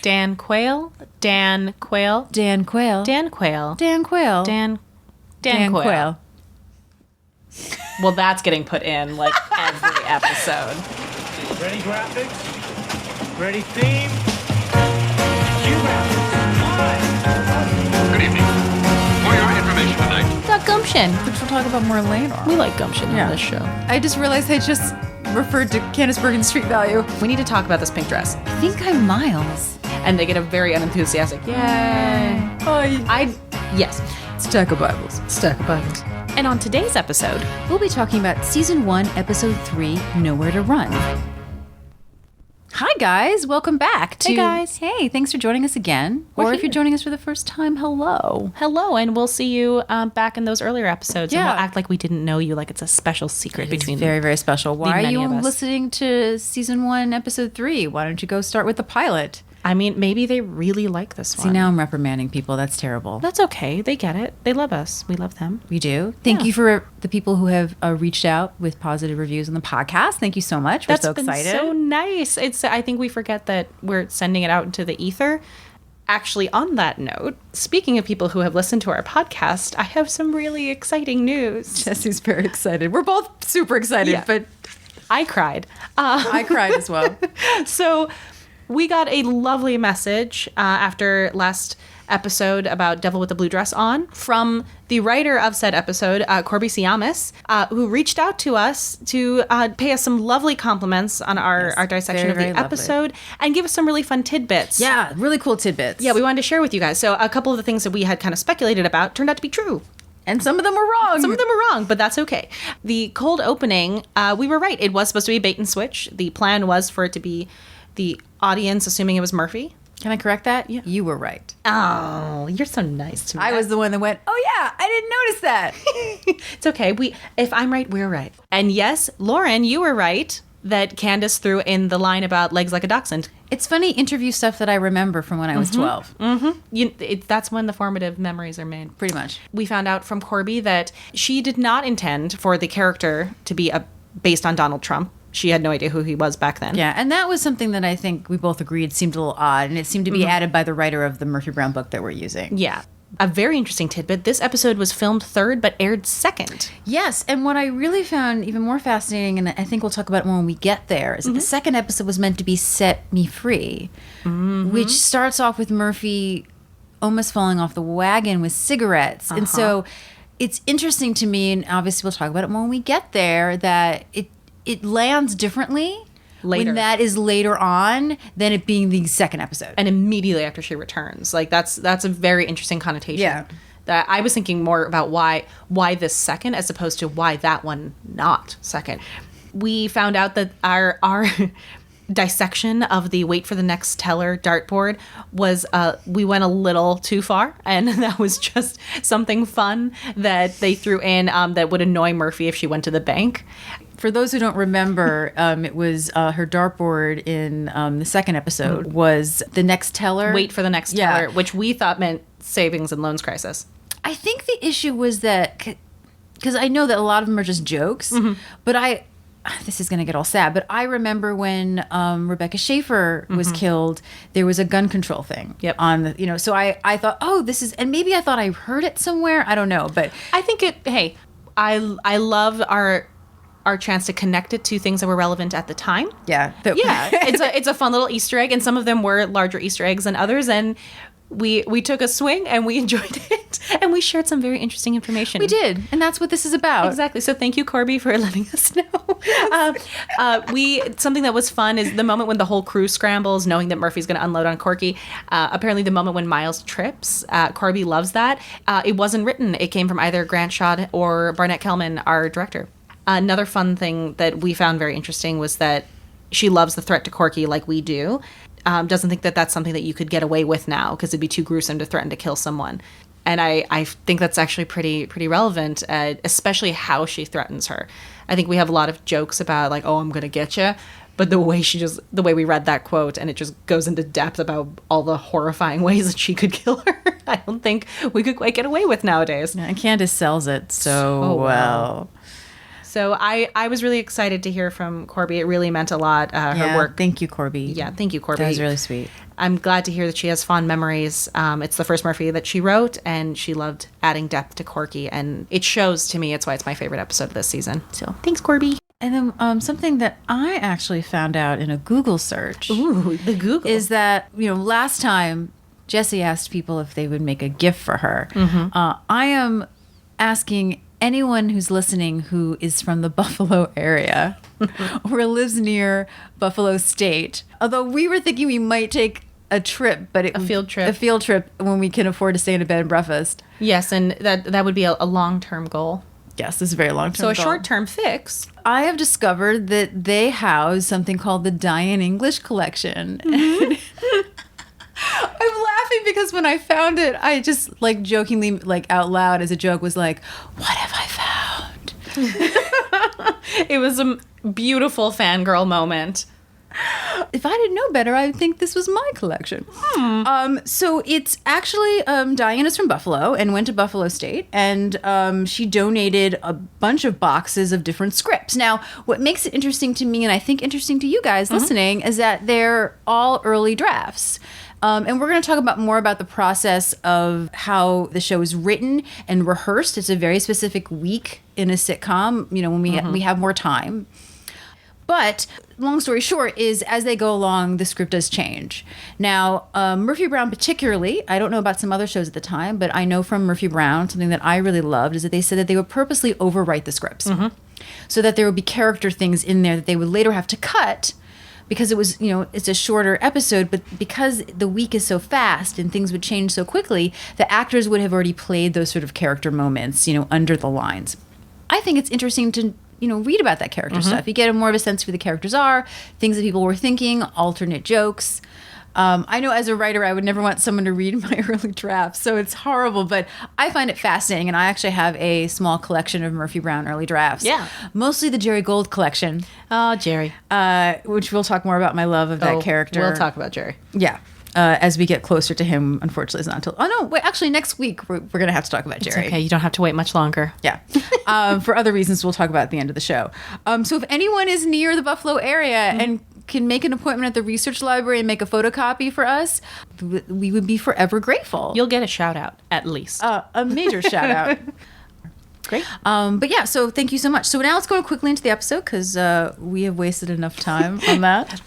Dan Quayle? Dan Quayle? Dan Quayle. Dan Quayle. Dan Quayle. Dan Quayle. Well, that's getting put in like every episode. Ready graphics? Ready theme? Cue graphics. Good evening. For your information tonight, Got gumption. Which we'll talk about more later. We like gumption Yeah. on this show. I just realized I just referred to Candice Bergen's Street Value. We need to talk about this pink dress. I think I'm Miles. And they get a very unenthusiastic, yay. Yes. Stack of Bibles. Stack of Bibles. And on today's episode, We'll be talking about Season 1, Episode 3, Nowhere to Run. Hi, guys. Welcome back to... Hey, guys. Hey, thanks for joining us again. We're or if here. you're joining us for the first time, hello. hello, and we'll see you back in those earlier episodes. And Yeah. we'll act like we didn't know you, like it's a special secret It's between very, very special. Why are many you of us. listening to Season 1, Episode 3? Why don't you go start with the pilot? I mean, maybe they really like this one. See, now I'm reprimanding people. That's terrible. That's okay. They get it. They love us. We love them. We do. Thank Yeah. you for the people who have reached out with positive reviews on the podcast. Thank you so much. We're That's so been excited. so nice. I think we forget that we're sending it out into the ether. Actually, on that note, speaking of people who have listened to our podcast, I have some really exciting news. Jesse's very excited. We're both super excited, Yeah. but I cried. I cried as well. So we got a lovely message after last episode about Devil with the Blue Dress on from the writer of said episode, Corby Siamis, who reached out to us to pay us some lovely compliments on our dissection very, of the very lovely. episode and give us some really fun tidbits. Yeah, really cool tidbits. Yeah, we wanted to share with you guys. So a couple of the things that we had kind of speculated about turned out to be true. And some of them were wrong. Some of them are wrong, but that's okay. The cold opening, we were right. It was supposed to be bait and switch. The plan was for it to be the audience assuming it was Murphy. Can I correct that? Yeah. You were right. Oh, you're so nice to me. I was the one that went, oh yeah, I didn't notice that. It's okay. If I'm right, we're right. And yes, Lauren, you were right that Candace threw in the line about legs like a dachshund. It's funny interview stuff that I remember from when I was 12. That's when the formative memories are made. Pretty much. We found out from Corby that she did not intend for the character to be based on Donald Trump. She had no idea who he was back then. Yeah, and that was something that I think we both agreed seemed a little odd, and it seemed to be added by the writer of the Murphy Brown book that we're using. Yeah. A very interesting tidbit. This episode was filmed third but aired second. Yes, and what I really found even more fascinating, and I think we'll talk about it more when we get there, is that the second episode was meant to be Set Me Free, which starts off with Murphy almost falling off the wagon with cigarettes. And so it's interesting to me, and obviously we'll talk about it more when we get there, that it lands differently Later. when that is later on than it being the second episode. And immediately after she returns. Like that's a very interesting connotation. Yeah. That I was thinking more about why this second as opposed to why that one not second. We found out that our dissection of the wait for the next teller dartboard was we went a little too far, and that was just something fun that they threw in that would annoy Murphy if she went to the bank. For those who don't remember, it was her dartboard in the second episode was the next teller. Wait for the next Yeah. teller, which we thought meant savings and loans crisis. I think the issue was that, because I know that a lot of them are just jokes, but this is going to get all sad, but I remember when Rebecca Schaefer was killed, there was a gun control thing. Yep. On the, so I thought, oh, this is, and maybe I thought I heard it somewhere. I don't know, but I think I love our chance to connect it to things that were relevant at the time. yeah. Yeah, it's a fun little Easter egg, and some of them were larger Easter eggs than others, and we took a swing and we enjoyed it, and we shared some very interesting information. we did. And that's what this is about. Exactly. So thank you, Corby, for letting us know. Something that was fun is the moment when the whole crew scrambles, knowing that Murphy's going to unload on Corky. Apparently, the moment when Miles trips, Corby loves that. It wasn't written. It came from either Grant Shaw or Barnett Kellman, our director. Another fun thing that we found very interesting was that she loves the threat to Corky like we do. Doesn't think that that's something that you could get away with now because it'd be too gruesome to threaten to kill someone. And I think that's actually pretty relevant, especially how she threatens her. I think we have a lot of jokes about like, oh, I'm going to get you. But the way we read that quote, and it just goes into depth about all the horrifying ways that she could kill her, I don't think we could quite get away with nowadays. And Candace sells it so well. So I was really excited to hear from Corby. It really meant a lot. Her work. Thank you, Corby. Yeah, thank you, Corby. That was really sweet. I'm glad to hear that she has fond memories. It's the first Murphy that she wrote, and she loved adding depth to Corky, and it shows to me. It's why it's my favorite episode of this season. So thanks, Corby. And then something that I actually found out in a Google search Ooh, the Google. is that, last time Jessie asked people if they would make a gift for her. I am asking anyone who's listening who is from the Buffalo area or lives near Buffalo State, although we were thinking we might take a trip, but A field trip. a field trip when we can afford to stay in a bed and breakfast. Yes, and that would be a long-term goal. Yes, this is a very long term. So a short-term fix. I have discovered that they house something called the Diane English Collection. I'm laughing because when I found it, I just jokingly, out loud as a joke, was like, "What have I found?" It was a beautiful fangirl moment. If I didn't know better, I would think this was my collection. So it's actually Diane is from Buffalo and went to Buffalo State, and she donated a bunch of boxes of different scripts. Now, what makes it interesting to me, and I think interesting to you guys listening, is that they're all early drafts. And we're going to talk more about the process of how the show is written and rehearsed. It's a very specific week in a sitcom, when we have more time. But long story short is, as they go along, the script does change. Now, Murphy Brown particularly, I don't know about some other shows at the time, but I know from Murphy Brown, something that I really loved is that they said that they would purposely overwrite the scripts so that there would be character things in there that they would later have to cut because it was, it's a shorter episode, but because the week is so fast and things would change so quickly, the actors would have already played those sort of character moments, under the lines. I think it's interesting to read about that character stuff. You get more of a sense of who the characters are, things that people were thinking, alternate jokes. I know as a writer, I would never want someone to read my early drafts, so it's horrible, but I find it fascinating, and I actually have a small collection of Murphy Brown early drafts. Yeah. Mostly the Jerry Gold collection, Oh, Jerry. which we'll talk more about my love of that character. We'll talk about Jerry. Yeah. As we get closer to him, unfortunately, it's not until... Oh, no, wait, actually, next week, we're going to have to talk about Jerry. Okay, you don't have to wait much longer. Yeah. For other reasons we'll talk about at the end of the show. So if anyone is near the Buffalo area and can make an appointment at the research library and make a photocopy for us, we would be forever grateful. You'll get a shout out, at least. A major shout out. Great. But yeah, so thank you so much. So now let's go quickly into the episode because we have wasted enough time on that.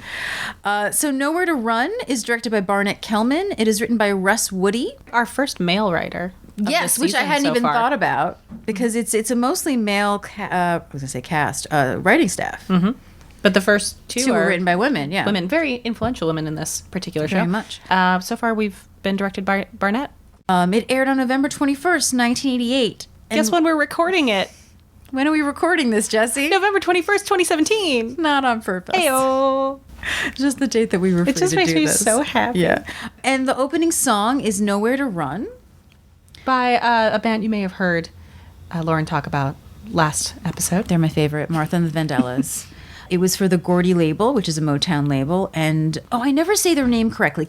So Nowhere to Run is directed by Barnett Kellman. It is written by Russ Woody. Our first male writer. of Yes, this which I season hadn't so even far. thought about because it's a mostly male cast writing staff. But the first two Were are written by women. Yeah, women, very influential women in this particular show. Very much. So far, we've been directed by Barnett. It aired on November 21st, 1988. Guess And when we're recording it? when are we recording this, Jesse? November 21st, 2017. Not on purpose. Ayo. Just the date that we were free It just to makes do me this. so happy. Yeah. And the opening song is Nowhere to Run. By a band you may have heard Lauren talk about last episode. They're my favorite, Martha and the Vandellas. It was for the Gordy label, which is a Motown label. And, I never say their name correctly.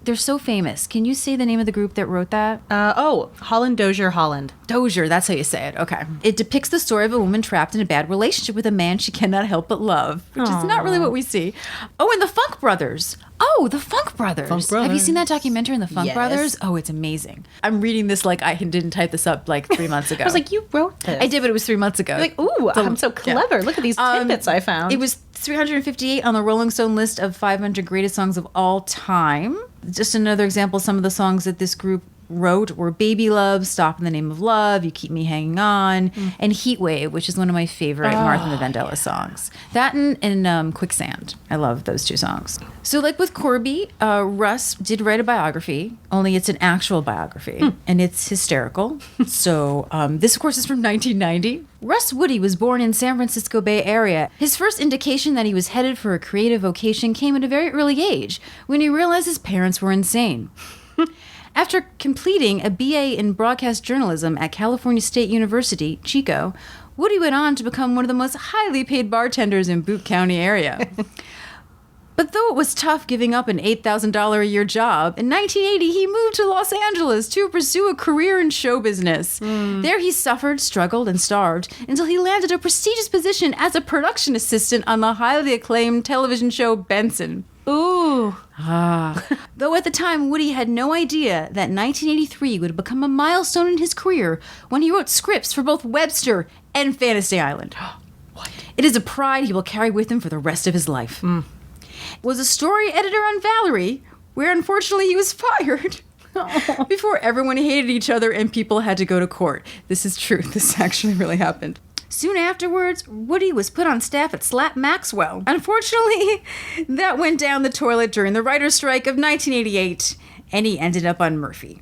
They're so famous. Can you say the name of the group that wrote that? Holland Dozier Holland. Dozier, that's how you say it. Okay. It depicts the story of a woman trapped in a bad relationship with a man she cannot help but love, which is not really what we see. Oh, and the Funk Brothers. Oh, the Funk Brothers. Have you seen that documentary on the Funk Yes. Brothers? Oh, it's amazing. I'm reading this like I didn't type this up like 3 months ago. I was like, you wrote this. I did, but it was 3 months ago. Like, ooh, I'm so clever. Look at these tidbits I found. It was 358 on the Rolling Stone list of 500 greatest songs of all time. Just another example, some of the songs that this group wrote were Baby Love, Stop in the Name of Love, You Keep Me Hanging On, and Heat Wave, which is one of my favorite Martha and the Vandellas songs. That and Quicksand. I love those two songs. So like with Corby, Russ did write a biography, only it's an actual biography, and it's hysterical. So this, of course, is from 1990. Russ Woody was born in San Francisco Bay Area. His first indication that he was headed for a creative vocation came at a very early age, when he realized his parents were insane. After completing a BA in broadcast journalism at California State University, Chico, Woody went on to become one of the most highly paid bartenders in Butte County area. But though it was tough giving up an $8,000 a year job, in 1980 he moved to Los Angeles to pursue a career in show business. There he suffered, struggled, and starved until he landed a prestigious position as a production assistant on the highly acclaimed television show Benson. Ooh. Though at the time, Woody had no idea that 1983 would become a milestone in his career when he wrote scripts for both Webster and Fantasy Island. What? It is a pride he will carry with him for the rest of his life. Was a story editor on Valerie, where unfortunately he was fired before everyone hated each other and people had to go to court. This is true. This actually really happened. Soon afterwards, Woody was put on staff at Slap Maxwell. Unfortunately, that went down the toilet during the writer's strike of 1988, and he ended up on Murphy.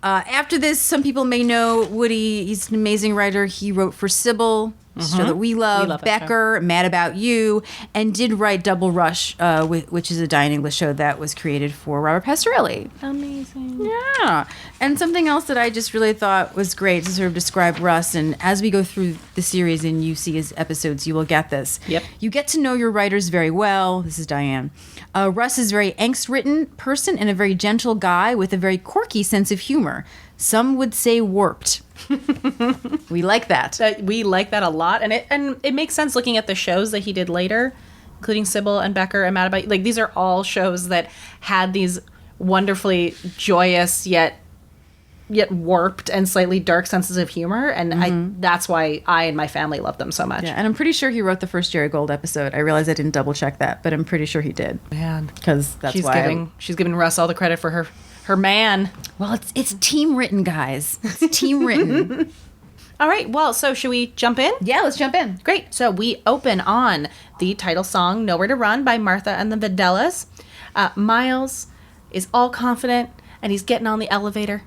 After this, some people may know Woody. He's an amazing writer. He wrote for Sybil, show that we love that Becker, Mad About You, and did write Double Rush, which is a Die in English show that was created for Robert Pastorelli. Amazing. Yeah. And something else that I just really thought was great to sort of describe Russ, and as we go through the series and you see his episodes, you will get this. Yep. You get to know your writers very well. This is Diane. Russ is a very angst-ridden person and a very gentle guy with a very quirky sense of humor. Some would say warped. We like that. We like that a lot, and it makes sense looking at the shows that he did later, including Sybil and Becker and Mad About You. Like, these are all shows that had these wonderfully joyous yet warped and slightly dark senses of humor, and that's why I and my family love them so much. Yeah, and I'm pretty sure he wrote the first Jerry Gold episode. I realize I didn't double check that, but I'm pretty sure he did. Man, Because that's she's why she's giving Russ all the credit for her man. Well, it's team written, guys. It's team written. All right, well, so should we jump in? Yeah, let's jump in. Great. So we open on the title song, Nowhere to Run by Martha and the Vandellas. Miles is all confident, and he's getting on the elevator.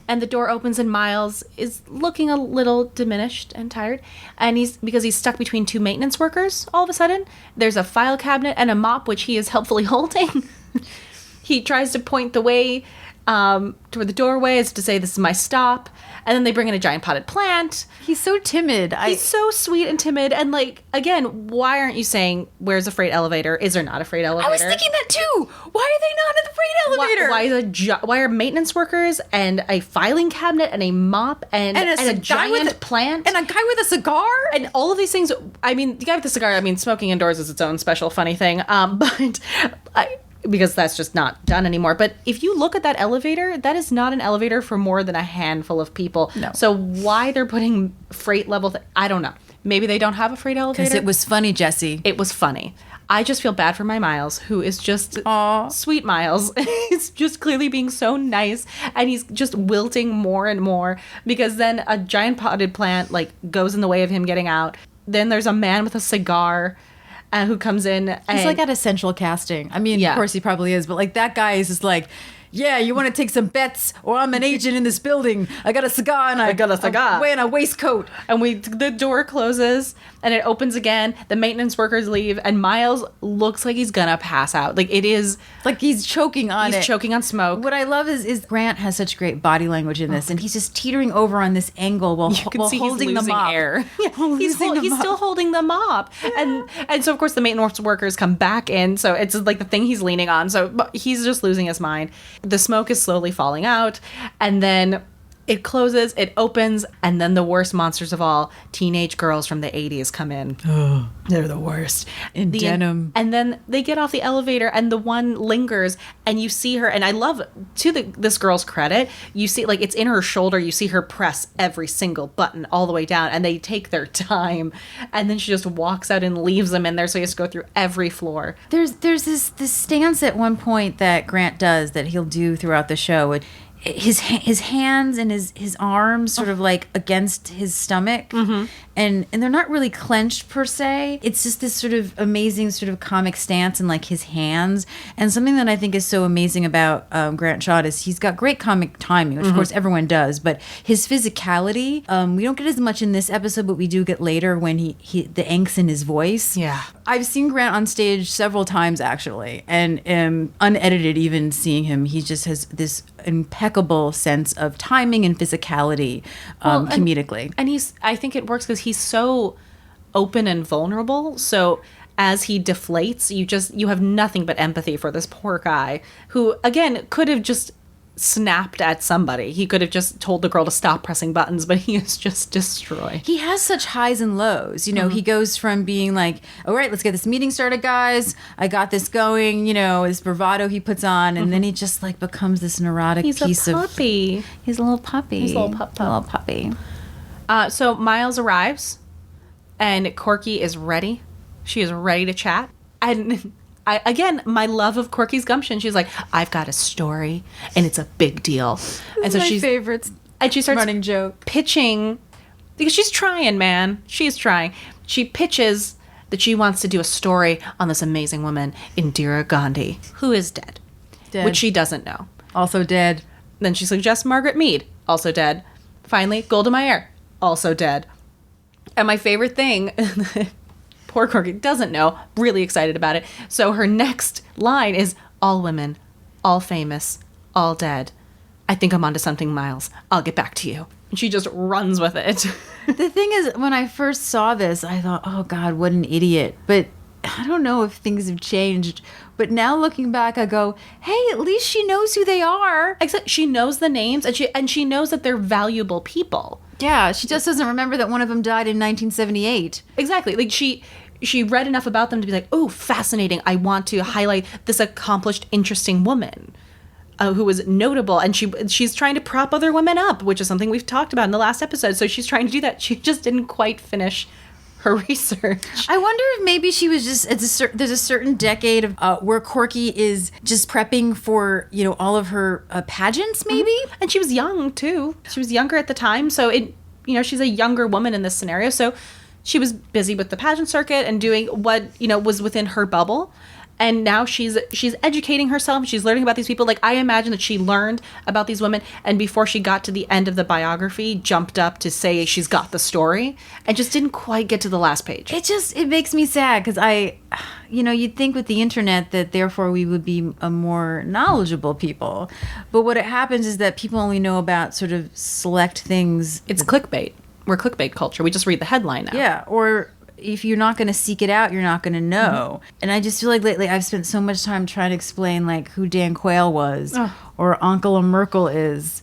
And the door opens, and Miles is looking a little diminished and tired. And because he's stuck between two maintenance workers all of a sudden. There's a file cabinet and a mop, which he is helpfully holding. He tries to point the way toward the doorway as to say, this is my stop. And then they bring in a giant potted plant. He's so timid. He's so sweet and timid. And, like, again, why aren't you saying, where's a freight elevator? Is there not a freight elevator? I was thinking that too. Why are they not in the freight elevator? Why are maintenance workers and a filing cabinet and a mop and a giant plant? And a guy with a cigar? And all of these things, I mean, the guy with the cigar, I mean, smoking indoors is its own special funny thing. Because that's just not done anymore. But if you look at that elevator, that is not an elevator for more than a handful of people. No. So why they're putting freight level, I don't know. Maybe they don't have a freight elevator. Because it was funny, Jesse. It was funny. I just feel bad for my Miles, who is just sweet Miles. He's just clearly being so nice, and he's just wilting more and more because then a giant potted plant like goes in the way of him getting out. Then there's a man with a cigar who comes in. He's like at a central casting. I mean, Yeah. of course he probably is, but like that guy is just like, yeah, you want to take some bets, or I'm an agent in this building. I got a cigar and I'm wearing a waistcoat. And the door closes and it opens again. The maintenance workers leave, and Miles looks like he's gonna pass out. Like it is Like he's choking on it. he's choking on smoke. What I love is Grant has such great body language in this, and he's just teetering over on this angle while, You can while see holding he's the losing mop. air. He's He's still holding the mop, and so of course the maintenance workers come back in. So it's like the thing he's leaning on. So but he's just losing his mind. The smoke is slowly falling out, and then it closes, it opens, and then the worst monsters of all, teenage girls from the 80s come in. Oh, they're the worst. In denim. And then they get off the elevator, and the one lingers, and you see her, and I love, this girl's credit, you see, like, it's in her shoulder, you see her press every single button all the way down, and they take their time, and then she just walks out and leaves them in there, so he has to go through every floor. There's this stance at one point that Grant does that he'll do throughout the show. His hands and his arms sort of like against his stomach, and they're not really clenched per se. It's just this sort of amazing sort of comic stance in like his hands. And something that I think is so amazing about Grant Shaw is he's got great comic timing, which of course everyone does, but his physicality, we don't get as much in this episode, but we do get later when he the angst in his voice. Yeah. I've seen Grant on stage several times actually, and unedited even seeing him, he just has this impeccable sense of timing and physicality comedically. And I think it works because he's so open and vulnerable. So as he deflates, you have nothing but empathy for this poor guy who, again, could have just snapped at somebody. He could have just told the girl to stop pressing buttons, but he is just destroyed. He has such highs and lows. You know, he goes from being like, all right, let's get this meeting started, guys. I got this going, you know, this bravado he puts on. And then he just like becomes this neurotic He's piece a of. puppy. He's a little puppy. He's a little pup. A little puppy. So Miles arrives, and Corky is ready. She is ready to chat. And my love of Corky's gumption. She's like, I've got a story, and it's a big deal. And so she's favorites. and she starts running joke. pitching, because she's trying, man. She's trying. She pitches that she wants to do a story on this amazing woman, Indira Gandhi, who is dead, which she doesn't know. Also dead. Then she suggests Margaret Mead, also dead. Finally, Golda Meir, also dead. And my favorite thing, poor Corky doesn't know, really excited about it. So her next line is, all women, all famous, all dead. I think I'm onto something, Miles. I'll get back to you. And she just runs with it. The thing is, when I first saw this, I thought, oh God, what an idiot. But I don't know if things have changed. But now looking back, I go, hey, at least she knows who they are. Except she knows the names, and she knows that they're valuable people. Yeah, she just doesn't remember that one of them died in 1978. Exactly. Like she read enough about them to be like, oh, fascinating. I want to highlight this accomplished, interesting woman who was notable. And she's trying to prop other women up, which is something we've talked about in the last episode. So she's trying to do that. She just didn't quite finish her research. I wonder if maybe she was just there's a certain decade of where Corky is just prepping for, you know, all of her pageants, maybe. And she was young too. She was younger at the time, so she's a younger woman in this scenario. So she was busy with the pageant circuit and doing what, was within her bubble. And now she's educating herself. She's learning about these people. Like, I imagine that she learned about these women, and before she got to the end of the biography, jumped up to say she's got the story, and just didn't quite get to the last page. It makes me sad because you'd think with the internet that therefore we would be a more knowledgeable people. But what happens is that people only know about sort of select things. It's clickbait. We're clickbait culture. We just read the headline now. Yeah, or if you're not going to seek it out, you're not going to know. Mm-hmm. And I just feel like lately I've spent so much time trying to explain like who Dan Quayle was or Angela Merkel is.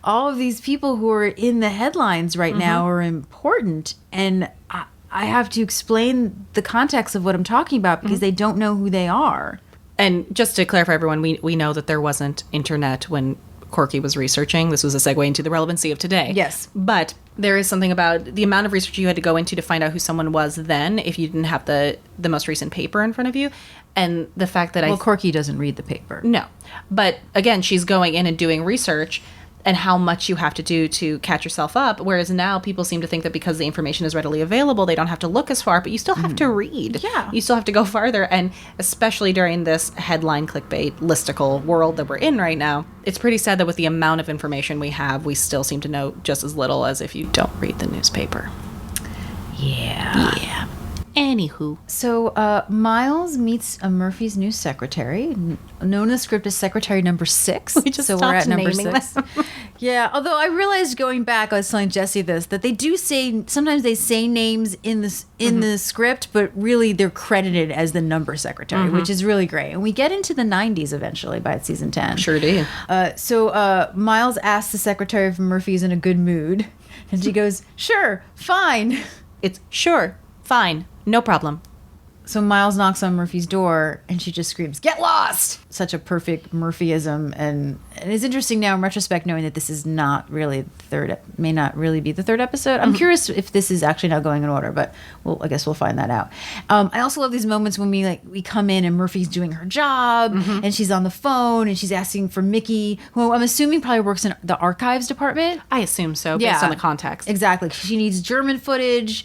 All of these people who are in the headlines right now are important. And I have to explain the context of what I'm talking about because they don't know who they are. And just to clarify, everyone, we know that there wasn't internet when Corky was researching. This was a segue into the relevancy of today. Yes. But there is something about the amount of research you had to go into to find out who someone was then if you didn't have the most recent paper in front of you. And the fact that Corky doesn't read the paper. No. But again, she's going in and doing research and how much you have to do to catch yourself up. Whereas now people seem to think that because the information is readily available, they don't have to look as far, but you still have to read. Yeah. You still have to go farther. And especially during this headline clickbait listicle world that we're in right now, it's pretty sad that with the amount of information we have, we still seem to know just as little as if you don't read the newspaper. Yeah. Anywho. So Miles meets Murphy's new secretary, known in the script as Secretary Number 6. We just so stopped we're at number naming 6. them. Yeah, although I realized going back, I was telling Jesse this, that they do say, sometimes they say names in the script, but really they're credited as the number secretary, which is really great. And we get into the 90s eventually by season 10. Sure do. So Miles asks the secretary if Murphy's in a good mood, and she goes, sure, fine. It's sure, fine. No problem. So Miles knocks on Murphy's door and she just screams, "Get lost!" Such a perfect Murphyism. And it's interesting now in retrospect knowing that this is not really may not really be the third episode. I'm curious if this is actually now going in order, but I guess we'll find that out. I also love these moments when we come in and Murphy's doing her job and she's on the phone and she's asking for Mickey, who I'm assuming probably works in the archives department. I assume so, based on the context. Exactly. She needs German footage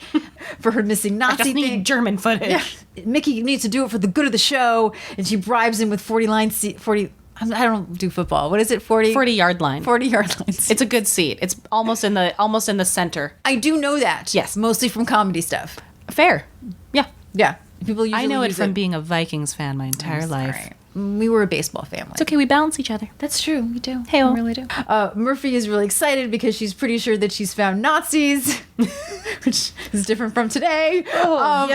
for her missing Nazi I just need thing. German footage. Yeah. Mickey needs to do it for the good of the show, and she bribes him with 40 lines. 40. I don't do football. What is it? 40-yard line. 40-yard lines. It's a good seat. It's almost in the center. I do know that. Yes, mostly from comedy stuff. Fair. Yeah. Yeah. People usually I know it use from being a Vikings fan my entire life. Sorry. we were a baseball family. It's okay. We balance each other. That's true. We do. Hey-o. We really do. Murphy is really excited because she's pretty sure that she's found Nazis, which is different from today. Yep.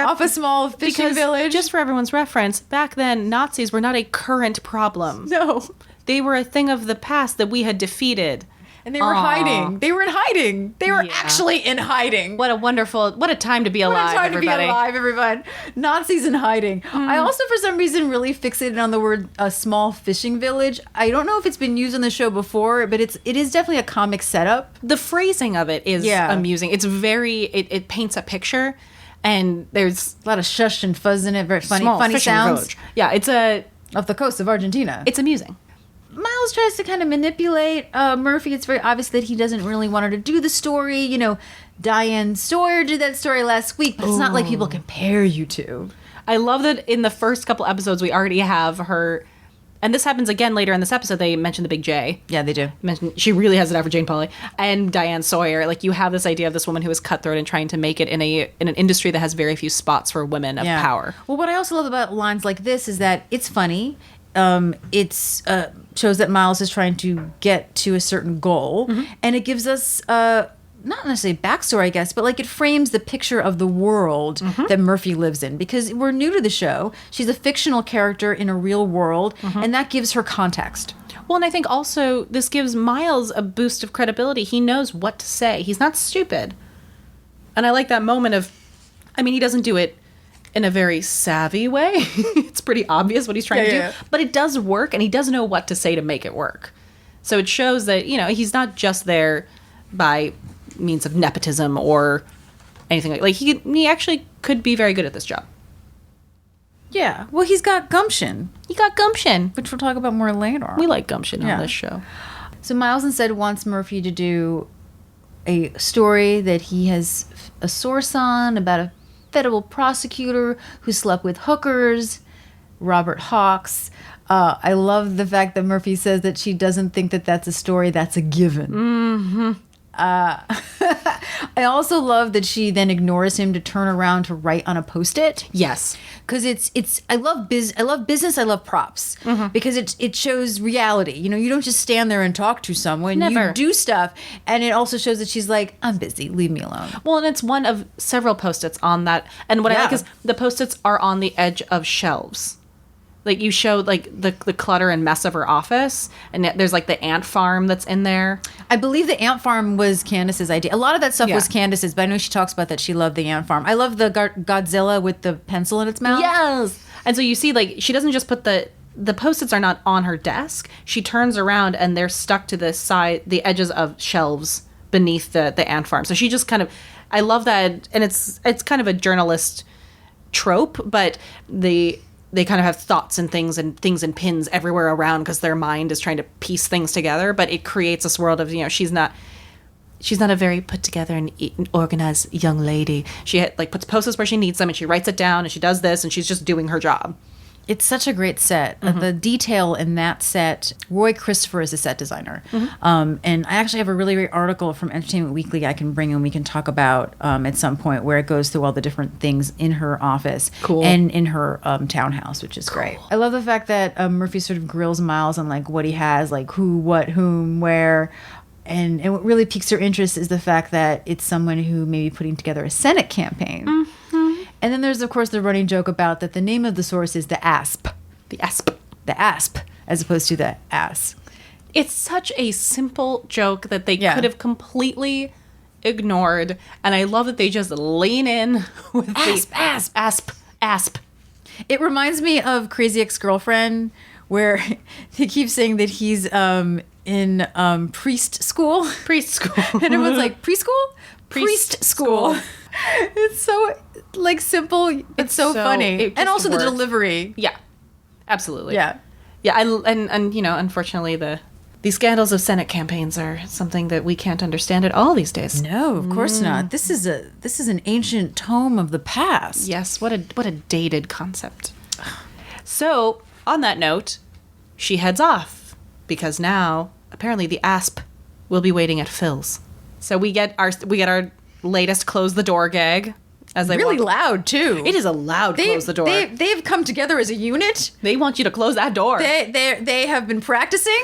Off a small fishing village. Just for everyone's reference, back then Nazis were not a current problem. no. They were a thing of the past that we had defeated. And they were hiding. They were in hiding. They were Yeah. actually in hiding. What a time to be alive, What a time everybody. to be alive, everyone. Nazis in hiding. I also, for some reason, really fixated on the word a small fishing village. I don't know if it's been used on the show before, but it is definitely a comic setup. The phrasing of it is Yeah. amusing. It's very, it paints a picture, and there's A lot of shush and fuzz in it. Very funny, small funny fishing sounds. village. Yeah, Off the coast of Argentina. it's amusing. Miles tries to kind of manipulate Murphy. It's very obvious that he doesn't really want her to do the story. You know, Diane Sawyer did that story last week, but it's not like people compare you to. I love that in the first couple episodes we already have her, and this happens again later in this episode. They mention the Big J. Yeah, they do. Mention she really has it out for Jane Pauley and Diane Sawyer. Like, you have this idea of this woman who is cutthroat and trying to make it in an industry that has very few spots for women of power. Well, what I also love about lines like this is that it's funny. It's shows that Miles is trying to get to a certain goal, and it gives us not necessarily backstory, I guess, but like it frames the picture of the world that Murphy lives in, because we're new to the show. She's a fictional character in a real world, and that gives her context. Well, and I think also this gives Miles a boost of credibility. He knows what to say. He's not stupid. And I like that moment of, I mean, he doesn't do it in a very savvy way. It's pretty obvious what he's trying to do. Yeah. But it does work, and he does know what to say to make it work. So it shows that, you know, he's not just there by means of nepotism or anything like he actually could be very good at this job. Yeah. Well, he's got gumption, He got gumption. which we'll talk about more later. We like gumption Yeah. on this show. So Miles instead wants Murphy to do a story that he has a source on about a federal prosecutor who slept with hookers, Robert Hawks. I love the fact that Murphy says that she doesn't think that that's a story, that's a given. I also love that she then ignores him to turn around to write on a Post-it. Yes. Because I love business, I love props, because it shows reality. You know, you don't just stand there and talk to someone. Never. You do stuff, and it also shows that she's like, I'm busy, leave me alone. Well, and it's one of several Post-its on that. And what I Yeah. like is the Post-its are on the edge of shelves. Like, you showed, like, the clutter and mess of her office, and there's, like, the ant farm that's in there. I believe the ant farm was Candace's idea. A lot of that stuff Yeah. was Candace's, but I know she talks about that she loved the ant farm. I love the Godzilla with the pencil in its mouth. Yes! And so you see, like, she doesn't just put the Post-its are not on her desk. She turns around, and they're stuck to the edges of shelves beneath the ant farm. So she just kind of, I love that, and it's kind of a journalist trope, but they kind of have thoughts and things and pins everywhere around because their mind is trying to piece things together. But it creates this world of, you know, she's not a very put together and organized young lady. She puts Post-its where she needs them, and she writes it down, and she does this, and she's just doing her job. It's such a great set. The detail in that set, Roy Christopher is a set designer. And I actually have a really great article from Entertainment Weekly I can bring and we can talk about at some point, where it goes through all the different things in her office. Cool. And in her townhouse, which is great. I love the fact that Murphy sort of grills Miles on like what he has, like who, what, whom, where. And what really piques her interest is the fact that it's someone who may be putting together a Senate campaign. And then there's, of course, the running joke about that the name of the source is the ASP. The asp. The ASP, as opposed to the ass. It's such a simple joke that they Yeah. could have completely ignored, and I love that they just lean in with asp. It reminds me of Crazy Ex-Girlfriend, where they keep saying that he's in priest school. Priest school. And everyone's like, preschool? Priest school. It's so, like, simple. It's so funny. it And just also works. the delivery. Yeah, absolutely. Yeah. Yeah, and you know, unfortunately, the scandals of Senate campaigns are something that we can't understand at all these days. No, of course not. This is an ancient tome of the past. Yes, what a dated concept. So, on that note, she heads off because now apparently the asp will be waiting at Phil's. So we get our latest close the door gag as they Really walk. loud too. It is a loud close the door. They've come together as a unit. They want you to close that door. They have been practicing.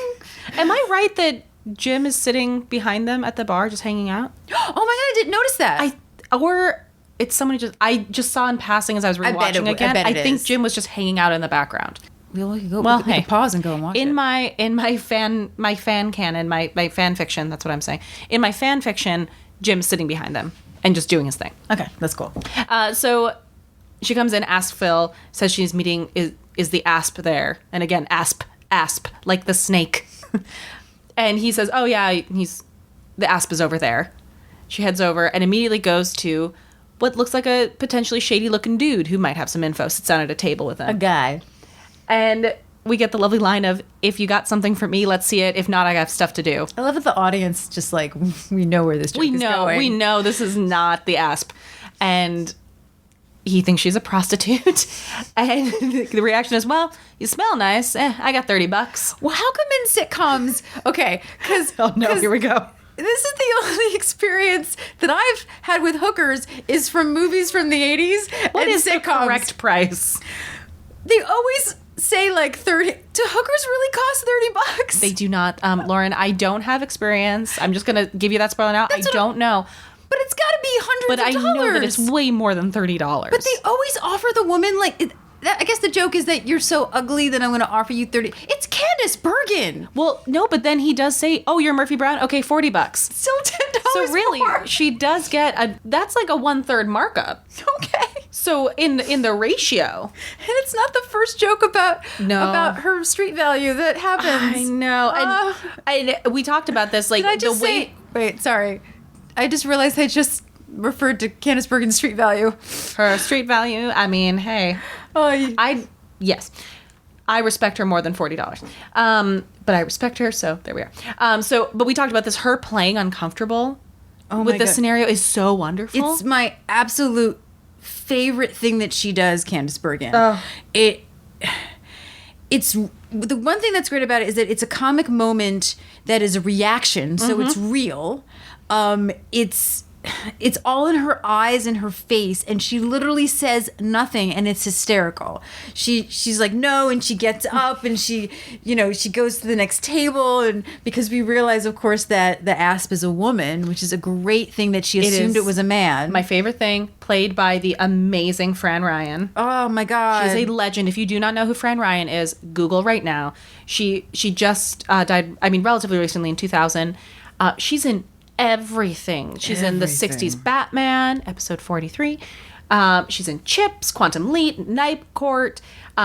Am I right that Jim is sitting behind them at the bar just hanging out? Oh my god, I didn't notice that. Or it's someone I just saw in passing as I was I bet rewatching it- again. I bet it think is. Jim was just hanging out in the background. we could go. Well, we could hey. pause and go and watch it. In my fan canon, my fan fiction, that's what I'm saying. In my fan fiction, Jim's sitting behind them and just doing his thing. Okay, that's cool. So she comes in, asks Phil, says she's meeting is the asp there, and again asp like the snake, and he says, oh yeah, the asp is over there. She heads over and immediately goes to what looks like a potentially shady looking dude who might have some info. Sits down at a table with him. A guy. And we get the lovely line of, if you got something for me, let's see it. If not, I have stuff to do. I love that the audience just like we know where this joke is going. We know this is not the asp. And he thinks she's a prostitute. And the reaction is, well, you smell nice. I got $30. Well, how come in sitcoms? Okay, because Oh no, here we go. This is the only experience that I've had with hookers is from movies from the 80s What and is the sitcoms. correct price? They always say like 30. Do hookers really cost $30? They do not. Lauren, I don't have experience. I'm just going to give you that spoiler now. That's I what don't know. But it's got to be hundreds But I of dollars. know that it's way more than $30. But they always offer the woman like. I guess the joke is that you're so ugly that I'm going to offer you 30. It's Candace Bergen. Well, no, but then he does say, oh, you're Murphy Brown? Okay, $40. Still $10 So really, more. she does get that's like a 1/3 markup. Okay. So in the ratio. And it's not the first joke about her street value that happens. I know. And we talked about this, like Did I just the way say? Wait, sorry. I just realized I just referred to Candace Bergen's street value. her street value, I mean, hey. Oh, Yes. I respect her more than $40. But I respect her, so there we are. But we talked about this. Her playing uncomfortable Oh with my this God. scenario is so wonderful. It's my absolute favorite thing that she does, Candace Bergen. Oh. It's the one thing that's great about it is that it's a comic moment that is a reaction, so it's real. It's all in her eyes and her face, and she literally says nothing, and it's hysterical. She's like no, and she gets up and she goes to the next table, and because we realize, of course, that the asp is a woman, which is a great thing that she assumed it was a man. My favorite thing, played by the amazing Fran Ryan. Oh my god, She's a legend. If you do not know who Fran Ryan is, Google right now. She just died, I mean, relatively recently in 2000. She's in everything. She's in the 60s Batman, episode 43. She's in Chips, Quantum Leap, Night Court.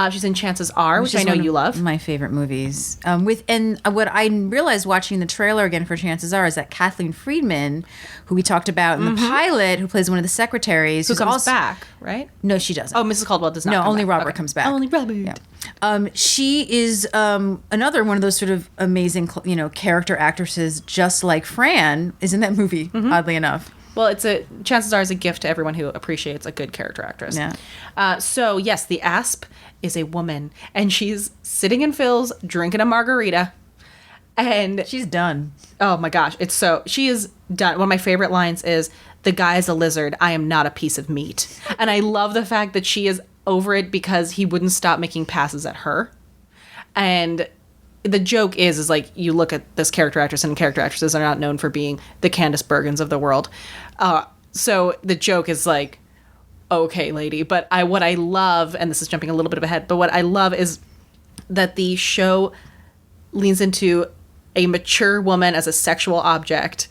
She's in Chances Are, which I is know one you of love. my favorite movies. What I realized watching the trailer again for Chances Are is that Kathleen Friedman, who we talked about in the pilot, who plays one of the secretaries, Who who's comes also back, right? No, she doesn't. Oh, Mrs. Caldwell does not. no, come only back. Robert Okay. comes back. Only Robert. Yeah. She is another one of those sort of amazing, character actresses, just like Fran is in that movie. Oddly enough. Well, Chances Are is a gift to everyone who appreciates a good character actress. Yeah. So yes, the asp is a woman, and she's sitting in Phil's drinking a margarita, and She's done. oh my gosh, she is done. One of my favorite lines is, "The guy is a lizard. I am not a piece of meat." And I love the fact that she is over it because he wouldn't stop making passes at her. And the joke is like, you look at this character actress, and character actresses are not known for being the Candace Bergens of the world. So the joke is like, okay, lady. But what I love, and this is jumping a little bit ahead, but what I love is that the show leans into a mature woman as a sexual object,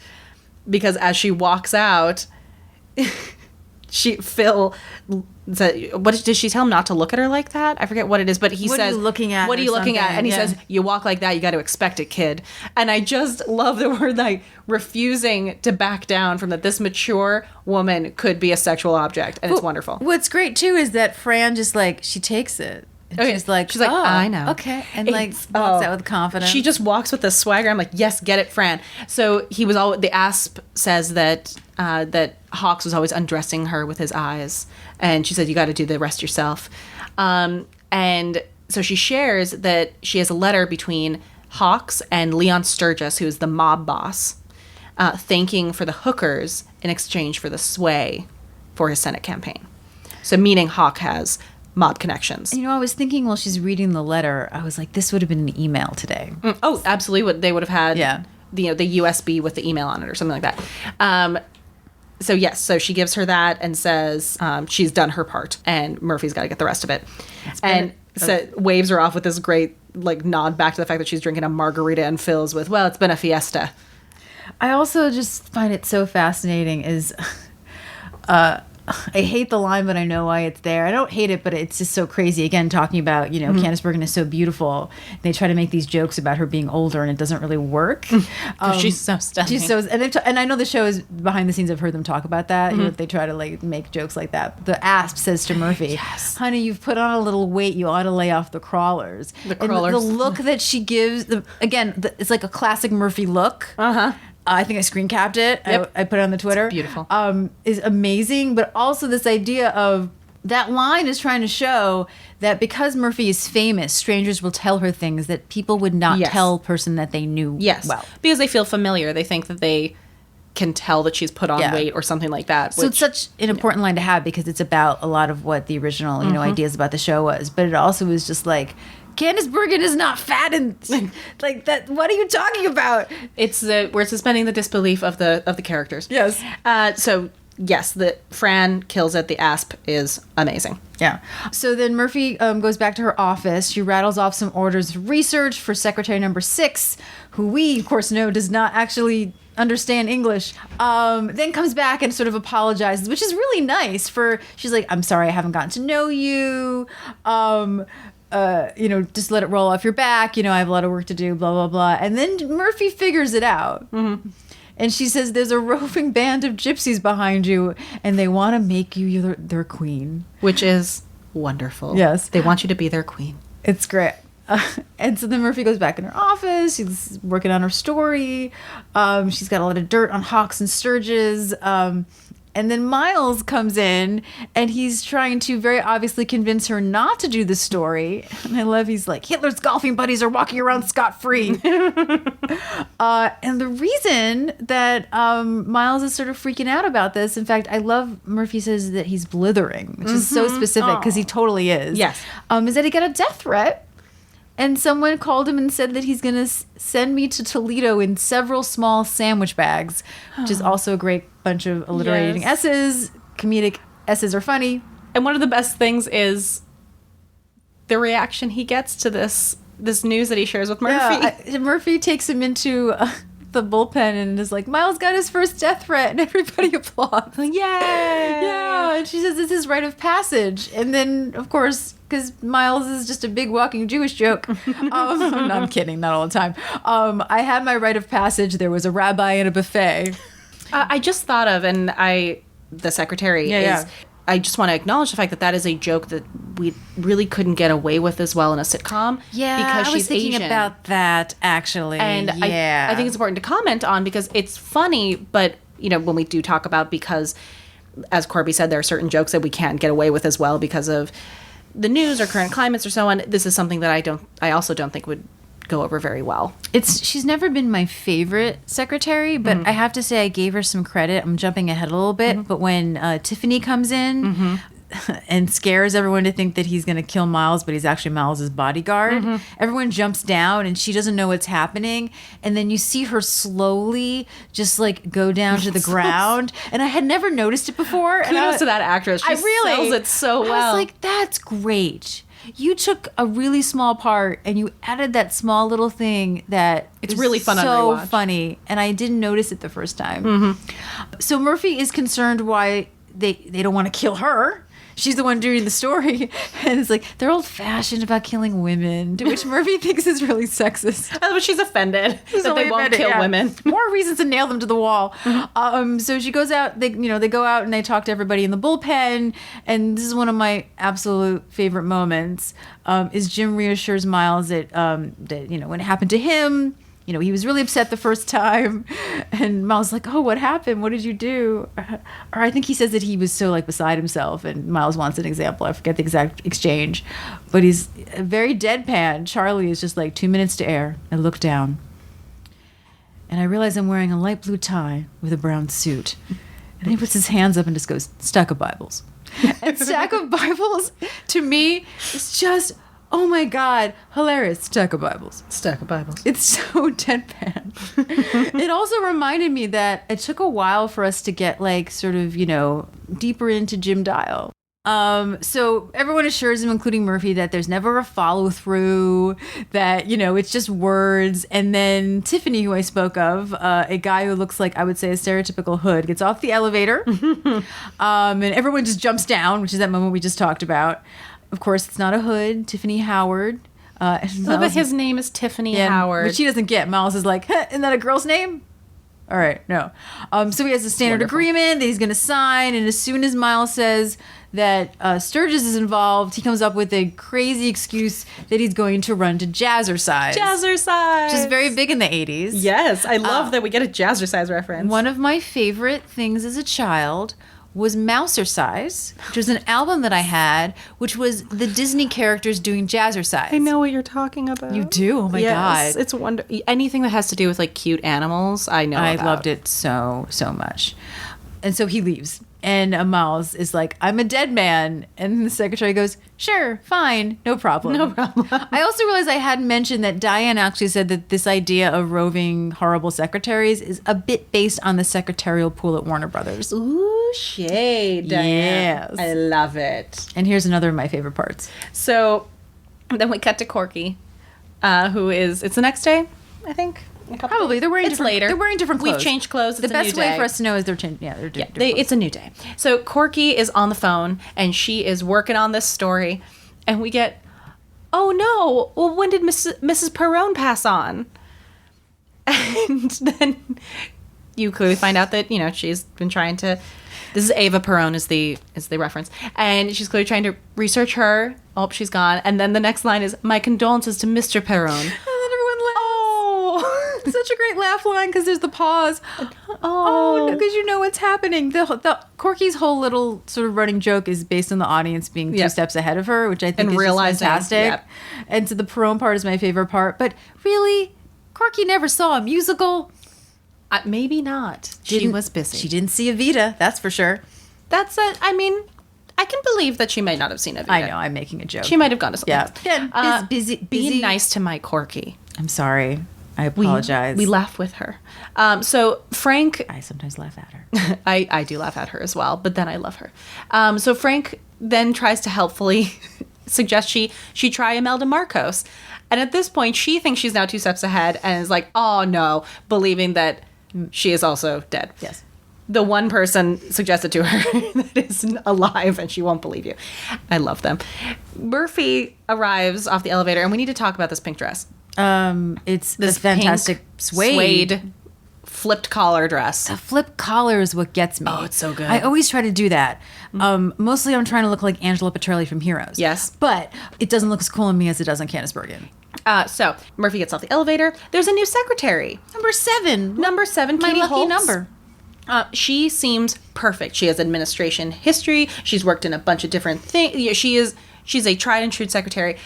because as she walks out, Phil said, what did she tell him, not to look at her like that? I forget what it is, but he What are says, you looking at what are or you looking at? something? And he Yeah. says, you walk like that, you got to expect it, kid. And I just love the word, like, refusing to back down from that. This mature woman could be a sexual object, and it's wonderful. What's great too is that Fran just she takes it. And Okay. she's like, oh, I know. Okay. And It's- walks out with confidence. She just walks with the swagger. I'm like, yes, get it, Fran. So the asp says that that Hawks was always undressing her with his eyes, and she said, you got to do the rest yourself. And so she shares that she has a letter between Hawks and Leon Sturgis, who is the mob boss, thanking for the hookers in exchange for the sway for his Senate campaign. So meaning Hawk has mob connections. You know, I was thinking while she's reading the letter, I was like, this would have been an email today. Oh, absolutely. What they would have had, Yeah. the USB with the email on it or something like that. So yes, so she gives her that and says she's done her part, and Murphy's got to get the rest of it. And so waves her off with this great like nod back to the fact that she's drinking a margarita and fills with, well, it's been a fiesta. I also just find it so fascinating is I hate the line, but I know why it's there. I don't hate it, but it's just so crazy. Again, talking about, Candice Bergen is so beautiful. They try to make these jokes about her being older, and it doesn't really work. She's so stunning. She's so, and I know the show is behind the scenes. I've heard them talk about that. They try to like make jokes like that. The Asp says to Murphy, "Honey, you've put on a little weight. You ought to lay off the crawlers." The crawlers. And the look that she gives, it's like a classic Murphy look. I think I screen capped it. Yep. I put it on the Twitter. It's beautiful. Is amazing, but also this idea of that line is trying to show that because Murphy is famous, strangers will tell her things that people would not tell a person that they knew well. Because they feel familiar. They think that they can tell that she's put on weight or something like that. So it's such an important line to have because it's about a lot of what the original, ideas about the show was. But it also was just like, Candice Bergen is not fat and like that. What are you talking about? It's we're suspending the disbelief of the characters. Yes. So yes, the Fran kills it. The Asp is amazing. Yeah. So then Murphy goes back to her office. She rattles off some orders of research for Secretary Number 6, who we, of course, know does not actually understand English. Then comes back and sort of apologizes, which is really nice. She's like, "I'm sorry, I haven't gotten to know you. Just let it roll off your back. I have a lot of work to do, blah, blah, blah." And then Murphy figures it out. Mm-hmm. And she says, "There's a roving band of gypsies behind you, and they want to make you their queen." Which is wonderful. Yes. They want you to be their queen. It's great. And so then Murphy goes back in her office. She's working on her story. She's got a lot of dirt on Hawks and Sturges. And then Miles comes in, and he's trying to very obviously convince her not to do the story. And I love, he's like, "Hitler's golfing buddies are walking around scot-free." And the reason that Miles is sort of freaking out about this, in fact, I love Murphy says that he's blithering, which is so specific because he totally is. Yes. Is that he got a death threat. And someone called him and said that he's going to send me to Toledo in several small sandwich bags, which is also a great bunch of alliterating S's. Comedic S's are funny. And one of the best things is the reaction he gets to this news that he shares with Murphy. Yeah, Murphy takes him into the bullpen and is like, "Miles got his first death threat," and everybody applauds. Yay! Yeah, and she says it's his rite of passage. And then, of course, because Miles is just a big walking Jewish joke. No, I'm kidding, not all the time. I had my rite of passage. There was a rabbi and a buffet. I just thought of, and the secretary is... I just want to acknowledge the fact that is a joke that we really couldn't get away with as well in a sitcom. Yeah, because I was she's thinking Asian. about that, actually. And I think it's important to comment on because it's funny, but, when we do talk about, because, as Corby said, there are certain jokes that we can't get away with as well because of the news or current climates or so on. This is something that I also don't think would go over very well. She's never been my favorite secretary, but I have to say I gave her some credit. I'm jumping ahead a little bit, but when Tiffany comes in and scares everyone to think that he's going to kill Miles, but he's actually Miles's bodyguard, everyone jumps down and she doesn't know what's happening, and then you see her slowly just like go down to the ground, and I had never noticed it before. Kudos to that actress. She sells it so well. I was like, that's great. You took a really small part and you added that small little thing that it's is really fun on so rewatch. Funny, and I didn't notice it the first time. So Murphy is concerned why they don't want to kill her. She's the one doing the story, and it's like they're old-fashioned about killing women, to which Murphy thinks is really sexist. But she's offended that they won't kill women. More reasons to nail them to the wall. So she goes out. They go out and they talk to everybody in the bullpen. And this is one of my absolute favorite moments. Is Jim reassures Miles that when it happened to him, he was really upset the first time, and Miles is like, "Oh, what happened? What did you do?" Or I think he says that he was so like beside himself, and Miles wants an example. I forget the exact exchange, but he's very deadpan. Charlie is just like, 2 minutes to air. I look down, and I realize I'm wearing a light blue tie with a brown suit, And he puts his hands up and just goes, stack of Bibles. And stack of Bibles, to me, is just, oh my God, hilarious. Stack of Bibles. Stack of Bibles. It's so deadpan. It also reminded me that it took a while for us to get like sort of, deeper into Jim Dial. So everyone assures him, including Murphy, that there's never a follow through, that, it's just words. And then Tiffany, who I spoke of, a guy who looks like, I would say, a stereotypical hood, gets off the elevator. And everyone just jumps down, which is that moment we just talked about. Of course, it's not a hood. Tiffany Howard. But his name is Tiffany Howard. Which she doesn't get. Miles is like, isn't that a girl's name? All right, no. So he has a standard Wonderful. agreement that he's going to sign. And as soon as Miles says that Sturgis is involved, he comes up with a crazy excuse that he's going to run to Jazzercise. Jazzercise. Which is very big in the 80s. Yes, I love that we get a Jazzercise reference. One of my favorite things as a child was Mousercise, which was an album that I had, which was the Disney characters doing Jazzercise. I know what you're talking about. You do? Oh my God. It's wonderful. Anything that has to do with like cute animals, I know I about. loved it so much. And so he leaves. And Miles is like, I'm a dead man. And the secretary goes, sure, fine, no problem. No problem. I also realized I hadn't mentioned that Diane actually said that this idea of roving horrible secretaries is a bit based on the secretarial pool at Warner Brothers. Ooh, shade, Diane. Yes. I love it. And here's another of my favorite parts. So then we cut to Corky, who is, it's the next day, I think. Probably. They're wearing It's different, later. They're wearing different clothes. We've changed clothes. It's the a best new way day. for us to know is they're changing. Yeah, they're different clothes. It's a new day. So Corky is on the phone and she is working on this story, and we get, oh no, well, when did Mrs. Perrone pass on? And then you clearly find out that, she's been trying to, this is Ava Perrone is the reference, and she's clearly trying to research her. Oh, she's gone. And then the next line is, my condolences to Mr. Perrone. Oh, such a great laugh line because there's the pause. Oh, no, because you know what's happening. The Corky's whole little sort of running joke is based on the audience being two steps ahead of her, which I think And is just realizing, fantastic. yep. And so the Perrone part is my favorite part. But really, Corky never saw a musical. Maybe not. She Didn't- was busy. She didn't see Evita, that's for sure. That's it. I mean, I can believe that she might not have seen it. I know, I'm making a joke. She might have gone to something. Yeah. Again, busy. Be nice to my Corky. I'm sorry. I apologize. We laugh with her. So Frank, I sometimes laugh at her. I do laugh at her as well, but then I love her. So Frank then tries to helpfully suggest she try Imelda Marcos. And at this point, she thinks she's now 2 steps ahead and is like, oh no, believing that she is also dead. Yes. The one person suggested to her that is alive and she won't believe you. I love them. Murphy arrives off the elevator and we need to talk about this pink dress. It's this fantastic pink suede flipped collar dress. The flip collar is what gets me. Oh, it's so good. I always try to do that. Mostly I'm trying to look like Angela Petrelli from Heroes. Yes. But it doesn't look as cool on me as it does on Candice Bergen. So Murphy gets off the elevator. There's a new secretary. Number 7. Number 7, My Katie lucky Holtz. number. She seems perfect. She has administration history. She's worked in a bunch of different things. She's a tried and true secretary.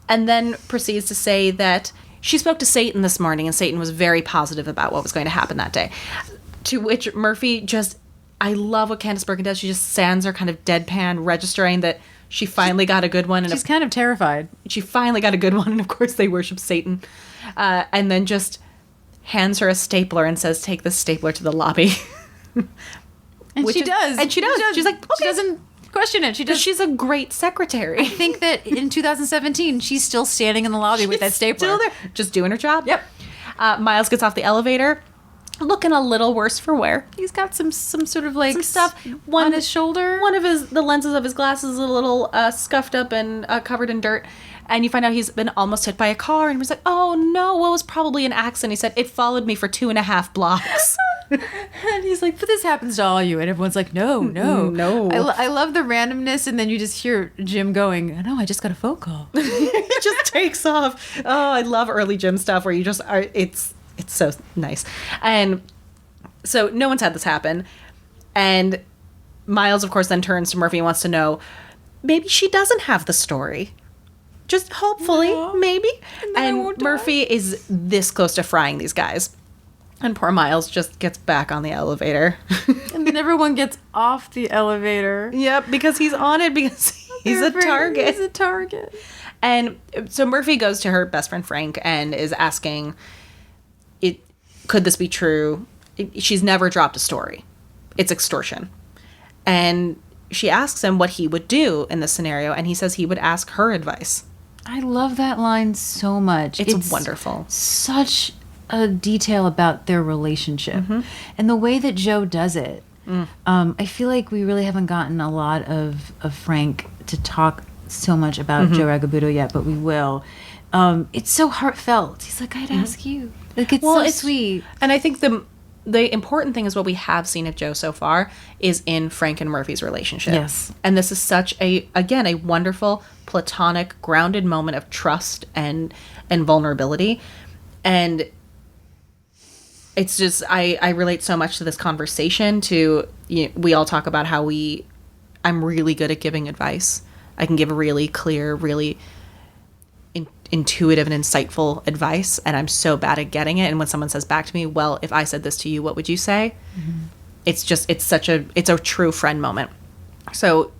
And then proceeds to say that she spoke to Satan this morning and Satan was very positive about what was going to happen that day. To which Murphy just, I love what Candice Bergen does. She just stands there kind of deadpan, registering that she finally got a good one. And She's kind of terrified. she finally got a good one. And of course they worship Satan. And then just hands her a stapler and says, take this stapler to the lobby. And she does. And she does. She's like, okay. She doesn't question it. She Because does. she's a great secretary. I think that in 2017, she's still standing in the lobby with that stapler. Still there, just doing her job. Yep. Miles gets off the elevator, looking a little worse for wear. He's got some sort of like Some stuff on his shoulder. One of the lenses of his glasses is a little scuffed up and covered in dirt. And you find out he's been almost hit by a car. And he's like, oh no, well, it was probably an accident. He said, it followed me for 2.5 blocks. And he's like, but this happens to all you. And everyone's like, no. No. I love the randomness. And then you just hear Jim going, no, I just got a phone call. It just takes off. Oh, I love early Jim stuff where you just are, it's so nice. And so no one's had this happen. And Miles, of course, then turns to Murphy and wants to know, maybe she doesn't have the story. Just hopefully, No. maybe. I And won't die. Murphy is this close to frying these guys. And poor Miles just gets back on the elevator. And then everyone gets off the elevator. Yep, because he's on it because he's They're a afraid target. He's a target. And so Murphy goes to her best friend Frank and is asking, could this be true? She's never dropped a story. It's extortion. And she asks him what he would do in this scenario, and he says he would ask her advice. I love that line so much. It's wonderful. Such a detail about their relationship. And the way that Joe does it. I feel like we really haven't gotten a lot of Frank to talk so much about Joe Ragabudo yet, but we will. It's so heartfelt. He's like, I'd ask you. Like, it's sweet. And I think the important thing is what we have seen of Joe so far is in Frank and Murphy's relationship. Yes. And this is such a wonderful, platonic, grounded moment of trust and vulnerability. And it's just, I relate so much to this conversation we all talk about how I'm really good at giving advice. I can give really clear, really intuitive and insightful advice, and I'm so bad at getting it. And when someone says back to me, well, if I said this to you, what would you say? It's a true friend moment. So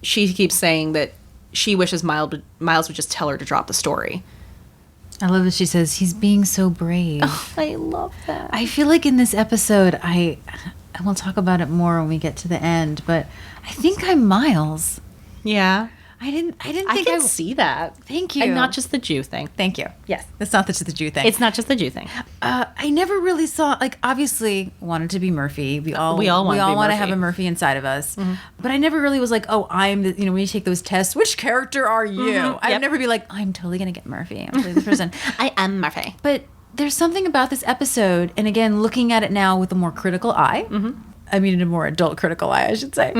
she keeps saying that she wishes Miles would just tell her to drop the story. I love that she says, he's being so brave. I love that. I feel like in this episode, I will talk about it more when we get to the end, but I think I'm Miles. Yeah. I didn't think I can see that. Thank you. And not just the Jew thing. Thank you. Yes. It's not just the Jew thing. It's not just the Jew thing. I never really saw, like, obviously wanted to be Murphy. We all want to Murphy. have a Murphy inside of us. But I never really was like, oh, I'm the, when you take those tests, which character are you? I'd never be like, I'm totally going to get Murphy. I'm totally this person. I am Murphy. But there's something about this episode, and again, looking at it now with a more critical eye, I mean, a more adult critical eye, I should say.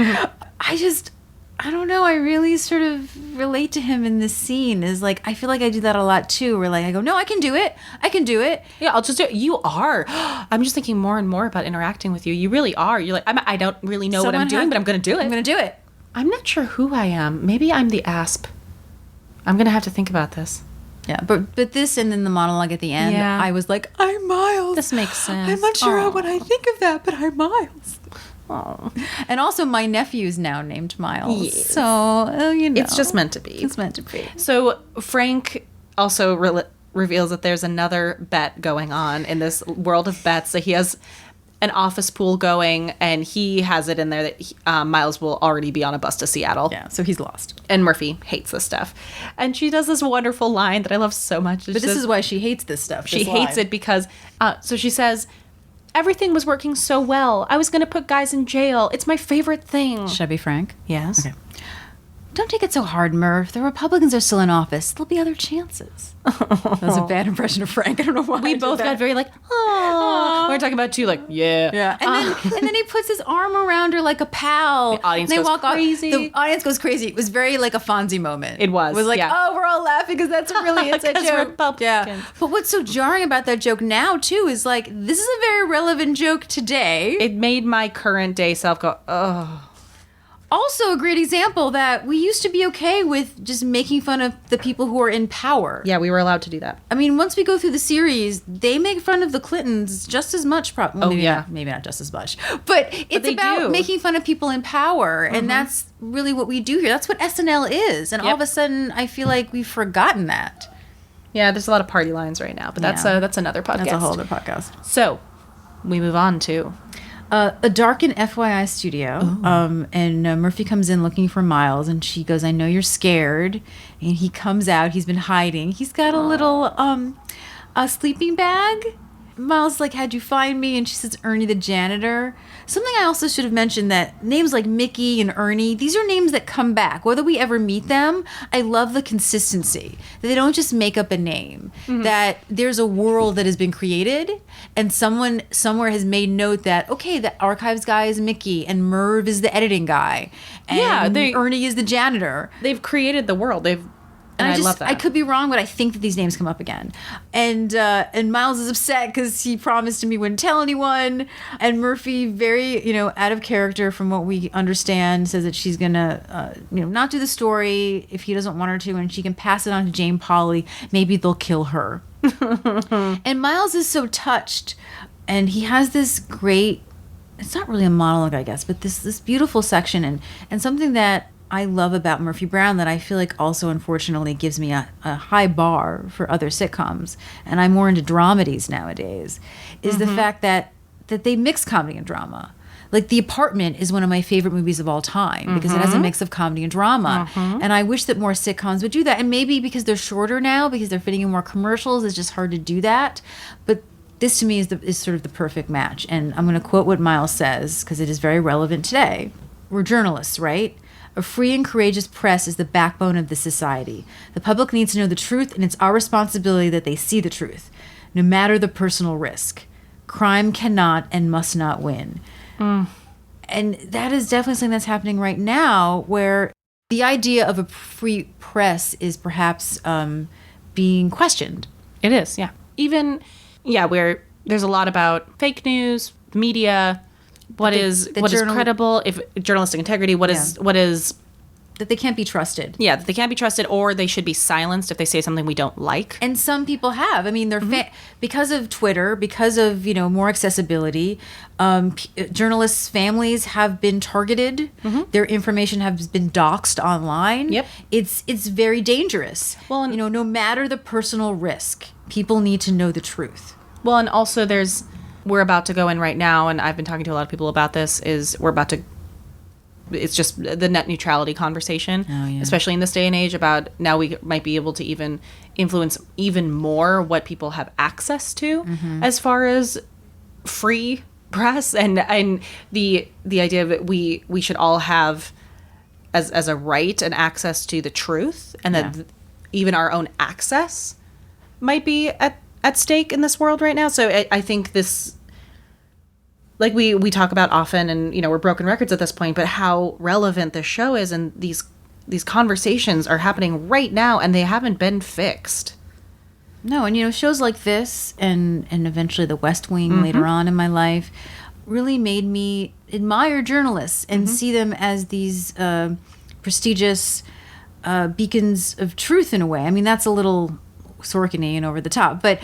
I don't know. I really sort of relate to him in this scene. Is like, I feel like I do that a lot too. Where like I go, no, I can do it. I can do it. Yeah, I'll just do it. You are. I'm just thinking more and more about interacting with you. You really are. You're like, I don't really know what I'm doing, but I'm going to do it. I'm going to do it. I'm not sure who I am. Maybe I'm the asp. I'm going to have to think about this. Yeah, but this and then the monologue at the end, I was like, I'm Miles. This makes sense. I'm unsure when I think of that, but I'm Miles. Oh. And also, my nephew is now named Miles. Yes. So, it's just meant to be. It's meant to be. So Frank also reveals that there's another bet going on in this world of bets. So he has an office pool going, and he has it in there that Miles will already be on a bus to Seattle. Yeah, so he's lost. And Murphy hates this stuff. And she does this wonderful line that I love so much. But this is why she hates this stuff. She hates it because, so she says, everything was working so well. I was going to put guys in jail. It's my favorite thing. Should I be frank? Yes. Okay. Don't take it so hard, Murph. The Republicans are still in office. There'll be other chances. That was a bad impression of Frank. I don't know why. We both got very like, oh. We're talking about two, like, yeah. Yeah. And then he puts his arm around her like a pal. The audience and they goes walk crazy. Off. The audience goes crazy. It was very like a Fonzie moment. It was, It was like, yeah. oh, we're all laughing because that's a really inside 'Cause joke. Republicans. Yeah. But what's so jarring about that joke now, too, is like, this is a very relevant joke today. It made my current day self go, oh. Also a great example that we used to be okay with just making fun of the people who are in power. Yeah, we were allowed to do that. I mean, once we go through the series, they make fun of the Clintons just as much. Maybe not just as much, but it's they about do. making fun of people in power, and that's really what we do here. That's what SNL is, and all of a sudden, I feel like we've forgotten that. Yeah, there's a lot of party lines right now, but that's another podcast. That's a whole other podcast. So, we move on to A darkened FYI studio, and Murphy comes in looking for Miles, and she goes, I know you're scared, and he comes out, he's been hiding, he's got a little a sleeping bag. Miles like, how'd you find me? And she says, Ernie the janitor. Something I also should have mentioned, that names like Mickey and Ernie, these are names that come back. Whether we ever meet them, I love the consistency. That they don't just make up a name. That there's a world that has been created, and someone somewhere has made note that, okay, the archives guy is Mickey, and Merv is the editing guy. And Ernie is the janitor. they've created the world. And I love that. I could be wrong, but I think that these names come up again. And Miles is upset because he promised him he wouldn't tell anyone. And Murphy, very, out of character from what we understand, says that she's going to, not do the story if he doesn't want her to, and she can pass it on to Jane Pauley. Maybe they'll kill her. And Miles is so touched. and he has this great, it's not really a monologue, I guess, but this beautiful section, and something that I love about Murphy Brown that I feel like also unfortunately gives me a high bar for other sitcoms, and I'm more into dramedies nowadays, is the fact that they mix comedy and drama. Like The Apartment is one of my favorite movies of all time because it has a mix of comedy and drama. And I wish that more sitcoms would do that. And maybe because they're shorter now, because they're fitting in more commercials, it's just hard to do that. But this to me is sort of the perfect match. And I'm going to quote what Miles says because it is very relevant today. We're journalists, right? A free and courageous press is the backbone of this society. The public needs to know the truth, and it's our responsibility that they see the truth, no matter the personal risk. Crime cannot and must not win. And that is definitely something that's happening right now, where the idea of a free press is perhaps being questioned. It is, yeah. Even, where there's a lot about fake news, media, what is credible, if journalistic integrity, what is that they can't be trusted. Yeah, that they can't be trusted, or they should be silenced if they say something we don't like. And some people have. I mean, they're because of Twitter, because of more accessibility. Journalists' families have been targeted. Their information has been doxed online. Yep, it's very dangerous. Well, and, no matter the personal risk, people need to know the truth. Well, and also we're about to go in right now, and I've been talking to a lot of people about this. It's just the net neutrality conversation, especially in this day and age, about now we might be able to even influence even more what people have access to as far as free press and the idea that we should all have as a right and access to the truth, and that even our own access might be at stake in this world right now. So I think this, like we talk about often, and we're broken records at this point, but how relevant this show is, and these conversations are happening right now, and they haven't been fixed. No, and shows like this, and eventually The West Wing later on in my life, really made me admire journalists and see them as these prestigious beacons of truth in a way. I mean, that's a little Sorkin-y and over the top, but.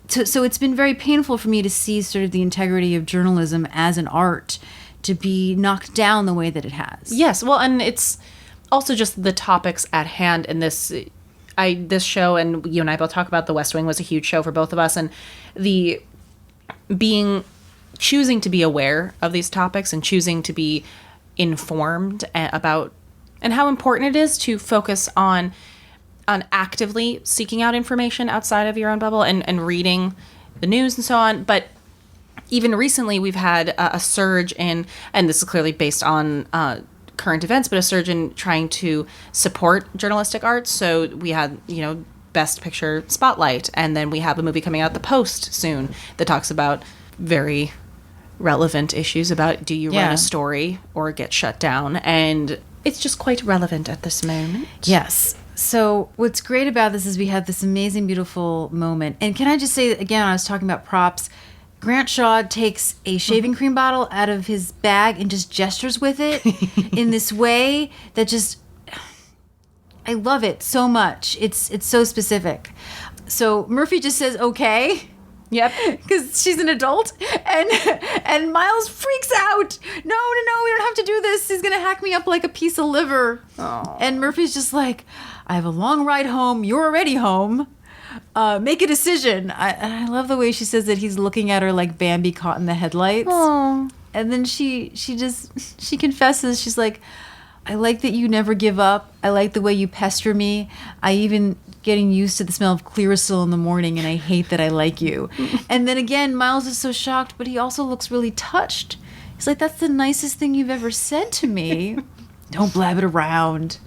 So it's been very painful for me to see sort of the integrity of journalism as an art to be knocked down the way that it has. Yes, well, and it's also just the topics at hand in this show, and you and I both talk about The West Wing was a huge show for both of us, and choosing to be aware of these topics and choosing to be informed about, and how important it is to focus on actively seeking out information outside of your own bubble and reading the news and so on. But even recently, we've had a surge in, and this is clearly based on current events, but a surge in trying to support journalistic arts. So we had, Best Picture Spotlight, and then we have a movie coming out, The Post, soon, that talks about very relevant issues about, do you run a story or get shut down? And it's just quite relevant at this moment. Yes. So what's great about this is we had this amazing, beautiful moment. And can I just say, again, I was talking about props. Grant Shaw takes a shaving cream bottle out of his bag and just gestures with it in this way that just, I love it so much. It's so specific. So Murphy just says, okay. Yep. Because she's an adult. And Miles freaks out. No, we don't have to do this. He's going to hack me up like a piece of liver. Aww. And Murphy's just like, I have a long ride home. You're already home. Make a decision. I love the way she says that he's looking at her like Bambi caught in the headlights. Aww. And then she confesses. She's like, I like that you never give up. I like the way you pester me. I even getting used to the smell of Clearasil in the morning, and I hate that I like you. And then again, Miles is so shocked, but he also looks really touched. He's like, that's the nicest thing you've ever said to me. Don't blab it around.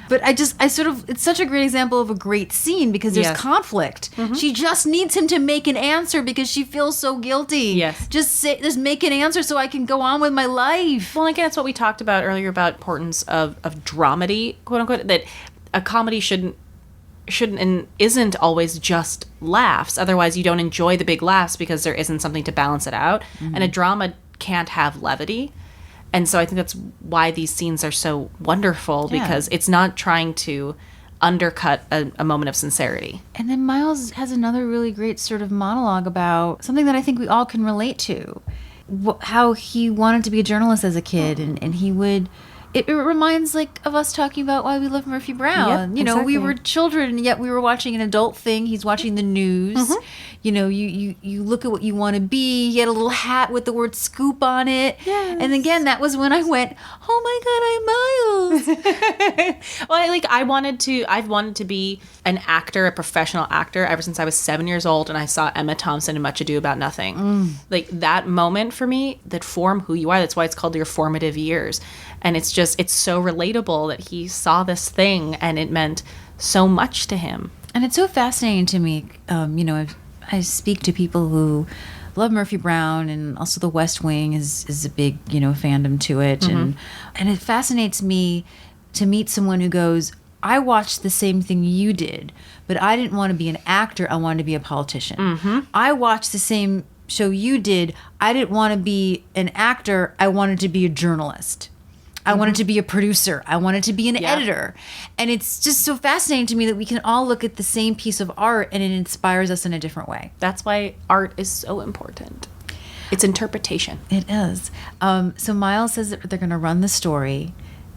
But it's such a great example of a great scene because there's conflict. She just needs him to make an answer because she feels so guilty. Yes. Just make an answer so I can go on with my life. Well, again, it's what we talked about earlier about importance of dramedy, quote unquote, that a comedy shouldn't and isn't always just laughs. Otherwise, you don't enjoy the big laughs because there isn't something to balance it out. And a drama can't have levity. And so I think that's why these scenes are so wonderful, because it's not trying to undercut a moment of sincerity. And then Miles has another really great sort of monologue about something that I think we all can relate to. How he wanted to be a journalist as a kid, and he would... It reminds of us talking about why we love Murphy Brown. Yep, we exactly. were children, yet we were watching an adult thing. He's watching the news. Mm-hmm. You look at what you want to be. He had a little hat with the word "scoop" on it. Yes. And again, that was when I went, "Oh my God, I'm Miles." Well, I've wanted to be an actor, a professional actor, ever since I was 7 years old, and I saw Emma Thompson in Much Ado About Nothing. That moment for me that formed who you are. That's why it's called your formative years. And it's so relatable that he saw this thing and it meant so much to him. And it's so fascinating to me. I speak to people who love Murphy Brown, and also The West Wing is a big, fandom to it. And it fascinates me to meet someone who goes, I watched the same thing you did, but I didn't want to be an actor. I wanted to be a politician. I watched the same show you did. I didn't want to be an actor. I wanted to be a journalist. I wanted to be a producer. I wanted to be an editor. And it's just so fascinating to me that we can all look at the same piece of art and it inspires us in a different way. That's why art is so important. It's interpretation. It is. So Miles says that they're going to run the story.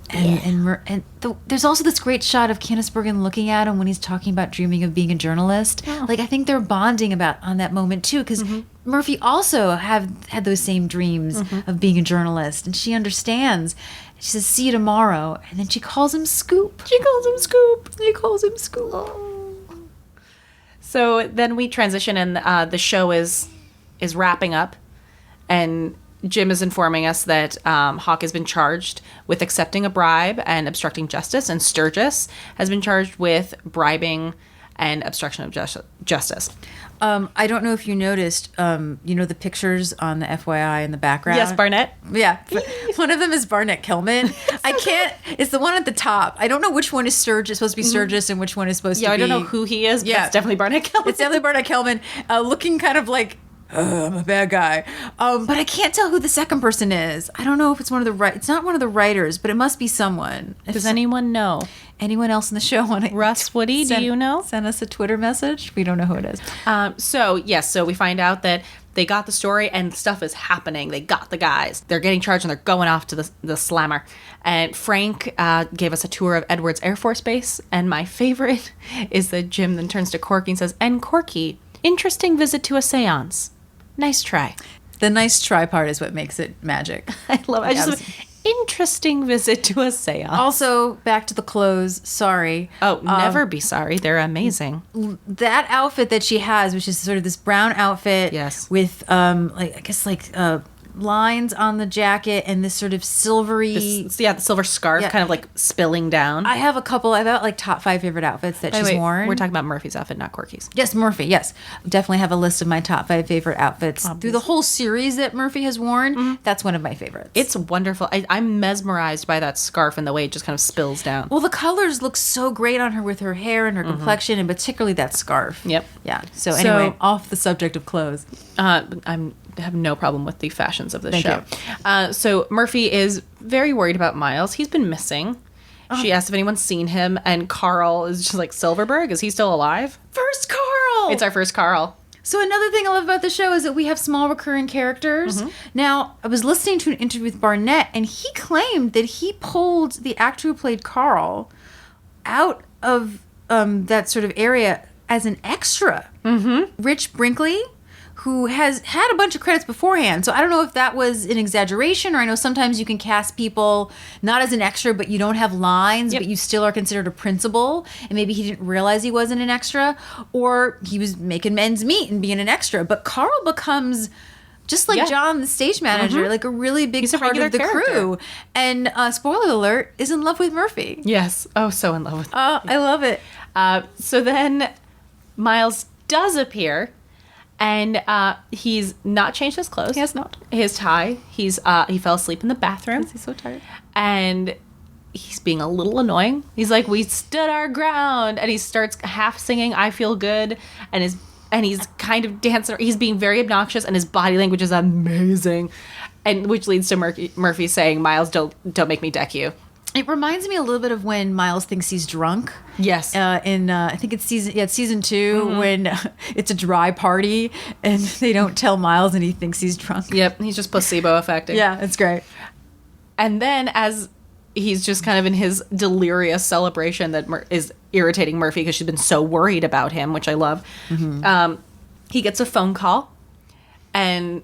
There's also this great shot of Candice Bergen looking at him when he's talking about dreaming of being a journalist. Oh. I think they're bonding on that moment too, because Murphy also had those same dreams of being a journalist, and she understands. She says, "See you tomorrow," and then she calls him Scoop. She calls him Scoop. So then we transition, and the show is wrapping up, and Jim is informing us that Hawk has been charged with accepting a bribe and obstructing justice, and Sturgis has been charged with bribing and obstruction of justice. I don't know if you noticed, the pictures on the FYI in the background. Yes, Barnett. Yeah. One of them is Barnett Kellman. It's the one at the top. I don't know which one is Sturgis, supposed to be Sturgis, and which one is supposed to be. Yeah, I don't know who he is, but it's definitely Barnett Kellman. It's definitely Barnett Kellman, looking kind of like, I'm a bad guy. But I can't tell who the second person is. I don't know if it's it's not one of the writers, but it must be someone. Does anyone know? Anyone else in the show want to? Russ Woody, do you know? Send us a Twitter message. We don't know who it is. So we find out that they got the story and stuff is happening. They got the guys. They're getting charged and they're going off to the slammer. And Frank gave us a tour of Edwards Air Force Base. And my favorite is that Jim then turns to Corky and says, "And Corky, interesting visit to a seance. Nice try." The nice try part is what makes it magic. I love it. Interesting visit to a seance. Also, back to the clothes. Sorry. Oh, never be sorry. They're amazing. That outfit that she has, which is sort of this brown outfit, yes, with lines on the jacket and this sort of silvery... the silver scarf kind of spilling down. I have top 5 favorite outfits that she's worn. We're talking about Murphy's outfit, not Corky's. Yes, Murphy, yes. Definitely have a list of my top 5 favorite outfits. Obviously. Through the whole series that Murphy has worn, that's one of my favorites. It's wonderful. I'm mesmerized by that scarf and the way it just kind of spills down. Well, the colors look so great on her with her hair and her complexion, and particularly that scarf. Yep. Yeah. So anyway, off the subject of clothes. I have no problem with the fashions of this show. So Murphy is very worried about Miles. He's been missing. She asked if anyone's seen him, and Carl is just like, Silverberg, is he still alive? First Carl! It's our first Carl. So another thing I love about the show is that we have small recurring characters. Now, I was listening to an interview with Barnett, and he claimed that he pulled the actor who played Carl out of that sort of area as an extra. Rich Brinkley, who has had a bunch of credits beforehand. So I don't know if that was an exaggeration, or I know sometimes you can cast people not as an extra, but you don't have lines, but you still are considered a principal, and maybe he didn't realize he wasn't an extra, or he was making ends meet and being an extra. But Carl becomes, just like John, the stage manager, like a really big part of the crew. And spoiler alert, is in love with Murphy. Yes. Oh, so in love with Murphy. Oh, I love it. So then Miles does appear. And he's not changed his clothes. He has not. His tie. He fell asleep in the bathroom. He's so tired. And he's being a little annoying. He's like, "We stood our ground," and he starts half singing "I Feel Good," and he's kind of dancing. He's being very obnoxious, and his body language is amazing, and which leads to Murphy saying, "Miles, don't make me deck you." It reminds me a little bit of when Miles thinks he's drunk. Yes. I think it's season 2 when it's a dry party and they don't tell Miles and he thinks he's drunk. Yep. He's just placebo affecting. Yeah, it's great. And then as he's just kind of in his delirious celebration that is irritating Murphy because she's been so worried about him, which I love, he gets a phone call. And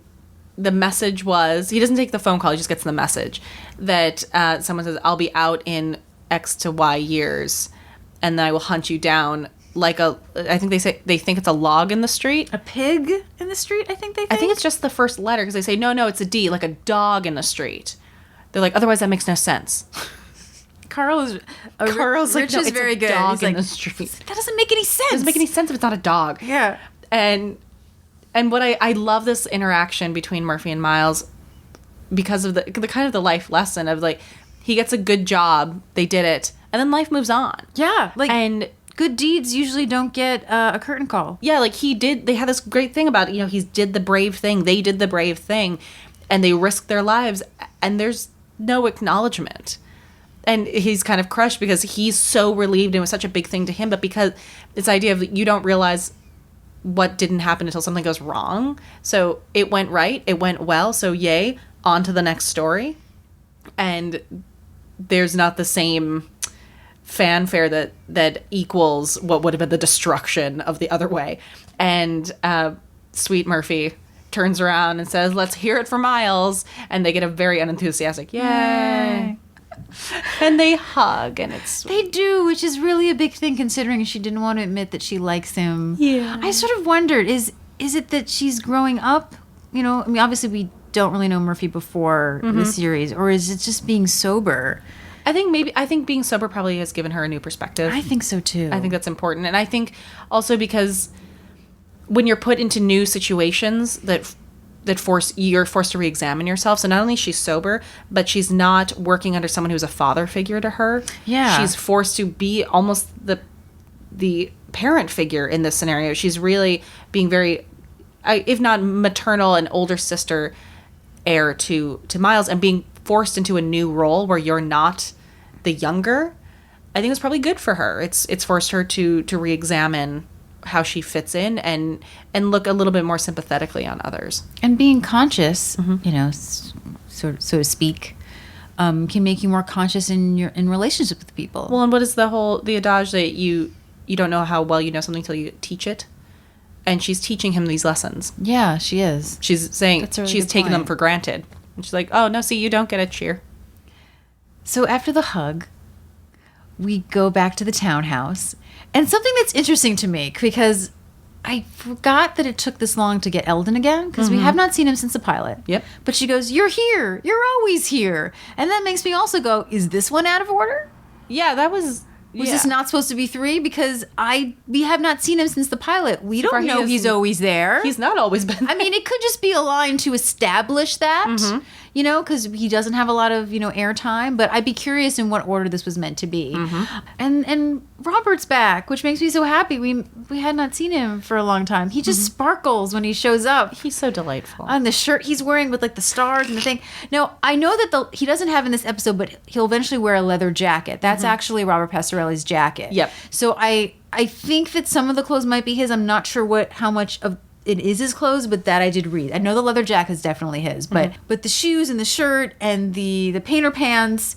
the message was, he doesn't take the phone call, he just gets the message that someone says, I'll be out in X to Y years and then I will hunt you down like I think they think it's a log in the street. A pig in the street, I think they think. I think it's just the first letter because they say, no, it's a D, like a dog in the street. They're like, otherwise that makes no sense. Carl's like, Rich is it's very a good. dog He's in like, the street. That doesn't make any sense. It doesn't make any sense if it's not a dog. Yeah. And what I love this interaction between Murphy and Miles because of the kind of the life lesson of like, he gets a good job, they did it, and then life moves on. Yeah. Like, and good deeds usually don't get a curtain call. Yeah, like they had this great thing about, he did the brave thing, they did the brave thing, and they risked their lives, and there's no acknowledgement. And he's kind of crushed because he's so relieved and it was such a big thing to him, but because this idea of you don't realize what didn't happen until something goes wrong. So it went right, it went well, so yay, on to the next story. And there's not the same fanfare that equals what would have been the destruction of the other way. And sweet Murphy turns around and says, let's hear it for Miles. And they get a very unenthusiastic, yay. And they hug, and it's... They do, which is really a big thing considering she didn't want to admit that she likes him. Yeah. I sort of wondered, is it that she's growing up? I mean, obviously we don't really know Murphy before the series, or is it just being sober? I think being sober probably has given her a new perspective. I think so, too. I think that's important. And I think also because when you're put into new situations that you're forced to re-examine yourself. So not only is she sober, but she's not working under someone who's a father figure to her. Yeah. She's forced to be almost the parent figure in this scenario. She's really being very, if not maternal, an older sister heir to Miles, and being forced into a new role where you're not the younger. I think it's probably good for her. It's forced her to re-examine how she fits in and look a little bit more sympathetically on others. And being conscious, so to speak, can make you more conscious in relationship with people. Well, and what is the adage that you don't know how well you know something until you teach it? And she's teaching him these lessons. Yeah, she is. She's saying That's a really she's good taking them point. for granted. And she's like, oh, no, see, you don't get a cheer. So after the hug, we go back to the townhouse. And something that's interesting to me, because I forgot that it took this long to get Eldon again, because we have not seen him since the pilot. Yep. But she goes, you're here. You're always here. And that makes me also go, is this one out of order? Yeah, that was... Was this not supposed to be 3? Because we have not seen him since the pilot. We don't know he's always there. He's not always been there. I mean, it could just be a line to establish that, because he doesn't have a lot of, airtime. But I'd be curious in what order this was meant to be. And Robert's back, which makes me so happy. We had not seen him for a long time. He just sparkles when he shows up. He's so delightful. On the shirt he's wearing with like the stars and the thing. Now, I know that he doesn't have in this episode, but he'll eventually wear a leather jacket. That's actually Robert Pastorelli's jacket. Yep. So I think that some of the clothes might be his. I'm not sure how much of it is his clothes, but that I did read. I know the leather jacket is definitely his, but the shoes and the shirt and the painter pants,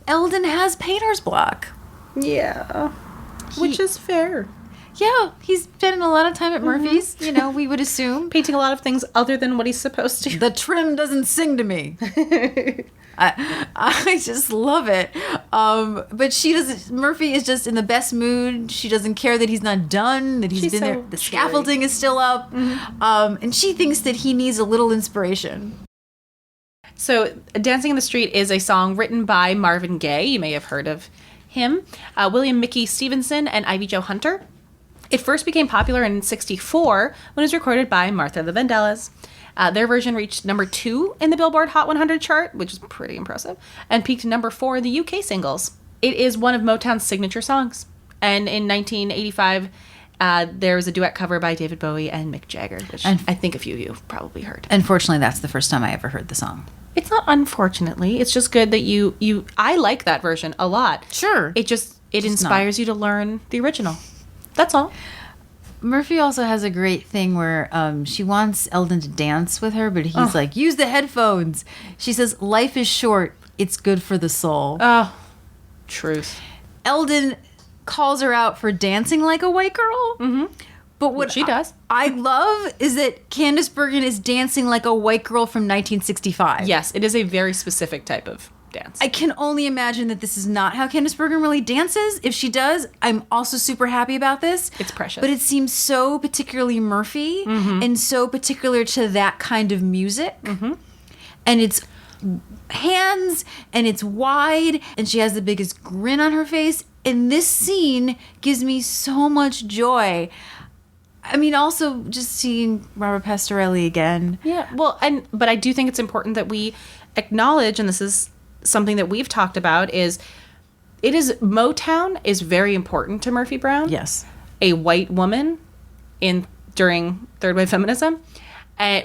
Eldon has painter's block. Yeah. Which is fair. Yeah, he's spending a lot of time at Murphy's, we would assume. Painting a lot of things other than what he's supposed to. The trim doesn't sing to me. I just love it. But she doesn't. Murphy is just in the best mood. She doesn't care that he's not done, that he's She's been so there. The cheery. scaffolding is still up. And she thinks that he needs a little inspiration. So, Dancing in the Street is a song written by Marvin Gaye. You may have heard of him. William Mickey Stevenson and Ivy Jo Hunter. It first became popular in 1964 when it was recorded by Martha the Vandellas. Their version reached number 2 in the Billboard Hot 100 chart, which is pretty impressive, and peaked number 4 in the UK singles. It is one of Motown's signature songs. And in 1985, There was a duet cover by David Bowie and Mick Jagger, which And- I think a few of you have probably heard. Unfortunately, that's the first time I ever heard the song. It's not unfortunately. It's just good that I like that version a lot. Sure. It Just inspires you to learn the original. That's all. Murphy also has a great thing where she wants Eldon to dance with her, but he's like, use the headphones. She says, life is short. It's good for the soul. Oh, truth. Eldon calls her out for dancing like a white girl. Mm-hmm. But what She does. I love is that Candice Bergen is dancing like a white girl from 1965. Yes, it is a very specific type of dance. I can only imagine that this is not how Candice Bergen really dances. If she does, I'm also super happy about this. It's precious. But it seems so particularly Murphy and so particular to that kind of music. Mm-hmm. And it's hands and it's wide and she has the biggest grin on her face. And this scene gives me so much joy. I mean, also just seeing Robert Pastorelli again. Yeah, well, but I do think it's important that we acknowledge, and this is something that we've talked about, Motown is very important to Murphy Brown. Yes. A white woman during third wave feminism,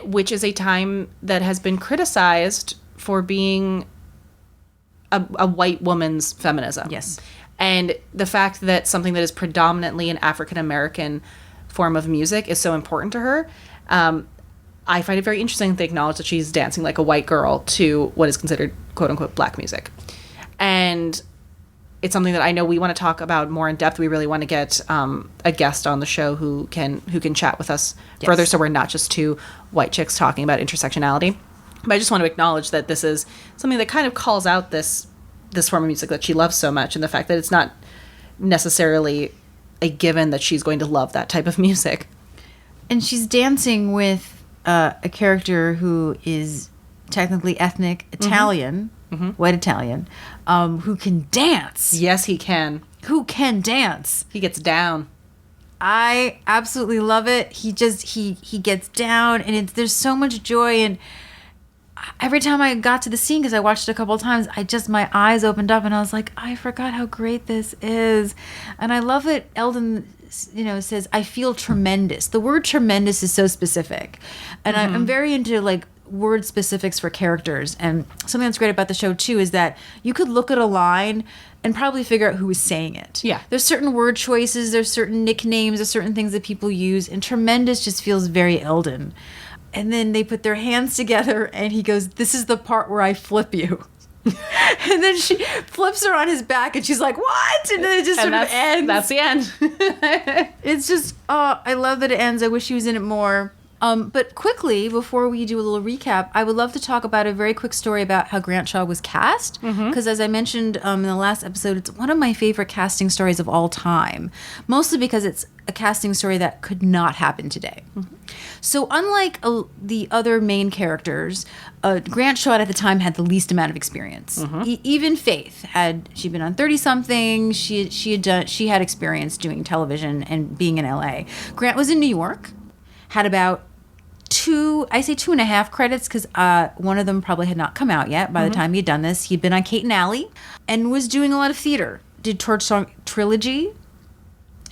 which is a time that has been criticized for being a white woman's feminism. Yes. And the fact that something that is predominantly an African American form of music is so important to her. I find it very interesting that they acknowledge that she's dancing like a white girl to what is considered quote unquote black music. And it's something that I know we want to talk about more in depth. We really want to get a guest on the show who can chat with us further, so we're not just two white chicks talking about intersectionality. But I just want to acknowledge that this is something that kind of calls out this form of music that she loves so much, and the fact that it's not necessarily a given that she's going to love that type of music. And she's dancing with a character who is technically ethnic Italian, white Italian, who can dance. Yes, he can. Who can dance. He gets down. I absolutely love it. He gets down, and there's so much joy. And every time I got to the scene, because I watched it a couple of times, my eyes opened up, and I was like, I forgot how great this is. And I love that Eldon, says, I feel tremendous. The word tremendous is so specific. And I'm very into like word specifics for characters. And something that's great about the show too is that you could look at a line and probably figure out who is saying it. Yeah. There's certain word choices, there's certain nicknames, there's certain things that people use, and tremendous just feels very Eldon. And then they put their hands together and he goes, this is the part where I flip you. And then she flips her on his back and she's like, what? And then it just sort of ends. That's the end. It's just, I love that it ends. I wish he was in it more. But quickly, before we do a little recap, I would love to talk about a very quick story about how Grant Shaw was cast. Because as I mentioned in the last episode, it's one of my favorite casting stories of all time. Mostly because it's a casting story that could not happen today. So unlike the other main characters, Grant Shaw at the time had the least amount of experience. Even Faith she'd been on 30-something. She had experience doing television and being in LA. Grant was in New York, had about 2.5 credits because one of them probably had not come out yet by the time he'd done this. He'd been on Kate and Alley and was doing a lot of theater. Did Torch Song Trilogy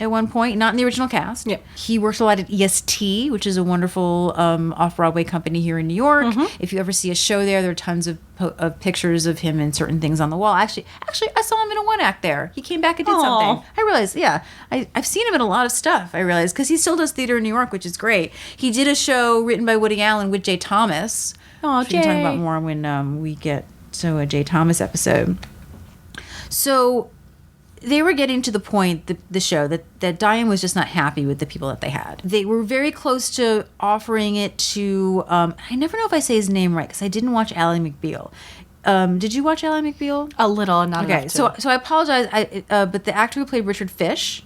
at one point, not in the original cast. Yeah. He worked a lot at EST, which is a wonderful off-Broadway company here in New York. If you ever see a show there are tons of pictures of him and certain things on the wall. Actually, I saw him in a one-act there. He came back and did something. I realized, I've seen him in a lot of stuff, I realized, because he still does theater in New York, which is great. He did a show written by Woody Allen with Jay Thomas. Oh, Jay. We can talk about more when we get to a Jay Thomas episode. So they were getting to the point, the show, that Diane was just not happy with the people that they had. They were very close to offering it to, I never know if I say his name right, because I didn't watch Ally McBeal. Did you watch Ally McBeal? A little, not enough to. So I apologize, but the actor who played Richard Fish,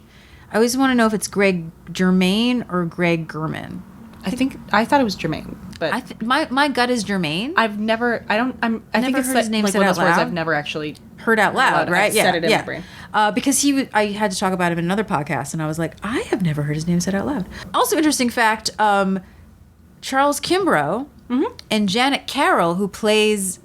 I always want to know if it's Greg Germain or Greg German. I thought it was Jermaine, but my gut is Germain. I think it's heard his name like said one of out those words loud. I've never actually Heard out loud, right? I've said it in my brain. Because I had to talk about him in another podcast, and I was like, I have never heard his name said out loud. Also, interesting fact: Charles Kimbrough and Janet Carroll, who plays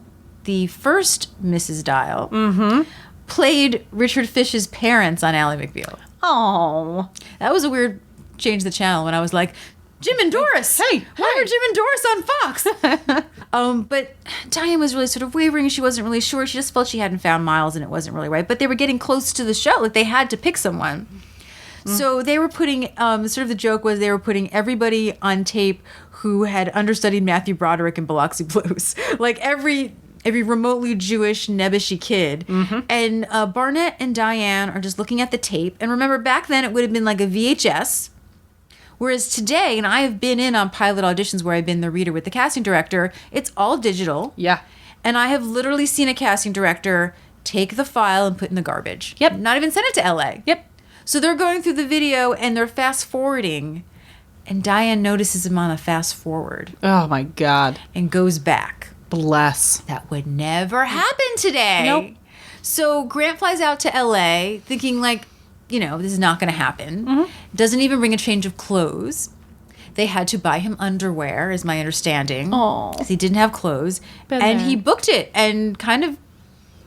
the first Mrs. Dial, played Richard Fish's parents on Ally McBeal. Oh, That was a weird change the channel when I was like, Jim and Doris. Hey, why hey. are Jim and Doris on Fox? But Diane was really sort of wavering. She wasn't really sure. She just felt she hadn't found Miles and it wasn't really right. But they were getting close to the show. Like they had to pick someone. So they were putting, sort of the joke was they were putting everybody on tape who had understudied Matthew Broderick in Biloxi Blues. Like every remotely Jewish, nebbishy kid. And Barnett and Diane are just looking at the tape. And remember, back then it would have been like a VHS. Whereas today, and I have been in on pilot auditions where I've been the reader with the casting director, it's all digital. Yeah. And I have literally seen a casting director take the file and put in the garbage. Yep. Not even send it to LA. Yep. So they're going through the video and they're fast forwarding. And Diane notices him on a fast forward Oh my God. and goes back. Bless. That would never happen today. Nope. So Grant flies out to LA thinking like, this is not going to happen. Doesn't even bring a change of clothes. They had to buy him underwear, is my understanding. Aw. Because he didn't have clothes. Been And there. he booked it and kind of,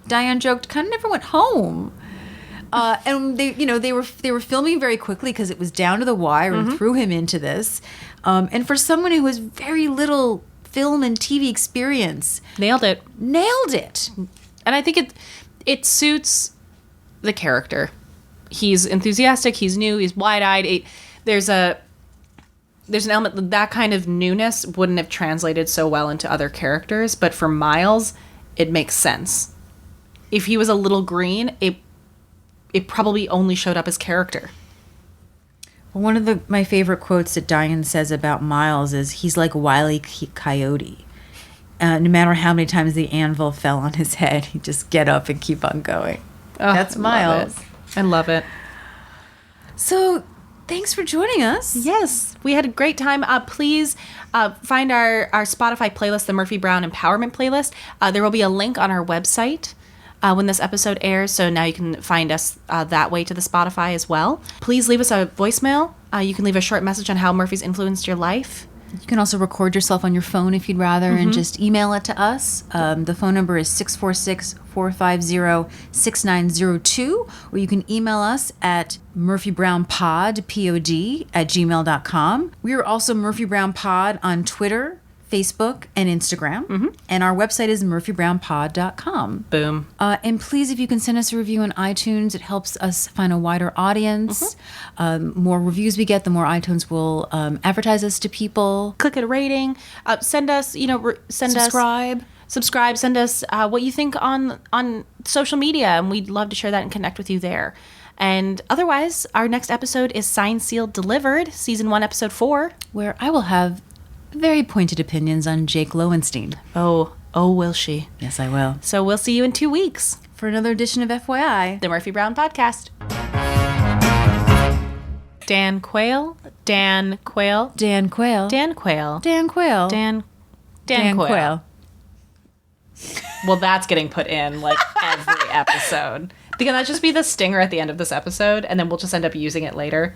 Diane joked, kind of never went home. And they were filming very quickly because it was down to the wire and threw him into this. And for someone who has very little film and TV experience, Nailed it. nailed it. And I think it suits the character. He's enthusiastic, he's new, he's wide-eyed. There's an element that kind of newness wouldn't have translated so well into other characters, but for Miles, it makes sense. If he was a little green, it probably only showed up as character. One of my favorite quotes that Diane says about Miles is, he's like Wile E. Coyote. No matter how many times the anvil fell on his head, he'd just get up and keep on going. Oh, That's I love Miles. it. I love it. So thanks for joining us. Yes, we had a great time. Please find our Spotify playlist, the Murphy Brown Empowerment playlist. There will be a link on our website when this episode airs, so now you can find us that way to the Spotify as well. Please leave us a voicemail. You can leave a short message on how Murphy's influenced your life. You can also record yourself on your phone if you'd rather and just email it to us. The phone number is 646-450-6902, or you can email us at murphybrownpod, P-O-D, @gmail.com. We are also Murphy Brown Pod on Twitter, Facebook, and Instagram. And our website is murphybrownpod.com. Boom. And please, if you can send us a review on iTunes, it helps us find a wider audience. More reviews we get, the more iTunes will advertise us to people. Click a rating. Send us, Subscribe. Send us what you think on social media, and we'd love to share that and connect with you there. And otherwise, our next episode is Signed, Sealed, Delivered, Season 1, Episode 4. Where I will have very pointed opinions on Jake Lowenstein. Oh, will she? Yes, I will. So we'll see you in 2 weeks. For another edition of FYI. The Murphy Brown Podcast. Dan Quayle. Dan Quayle. Dan Quayle. Dan Quayle. Dan Quayle. Well, that's getting put in like every episode. Can that just be the stinger at the end of this episode, and then we'll just end up using it later?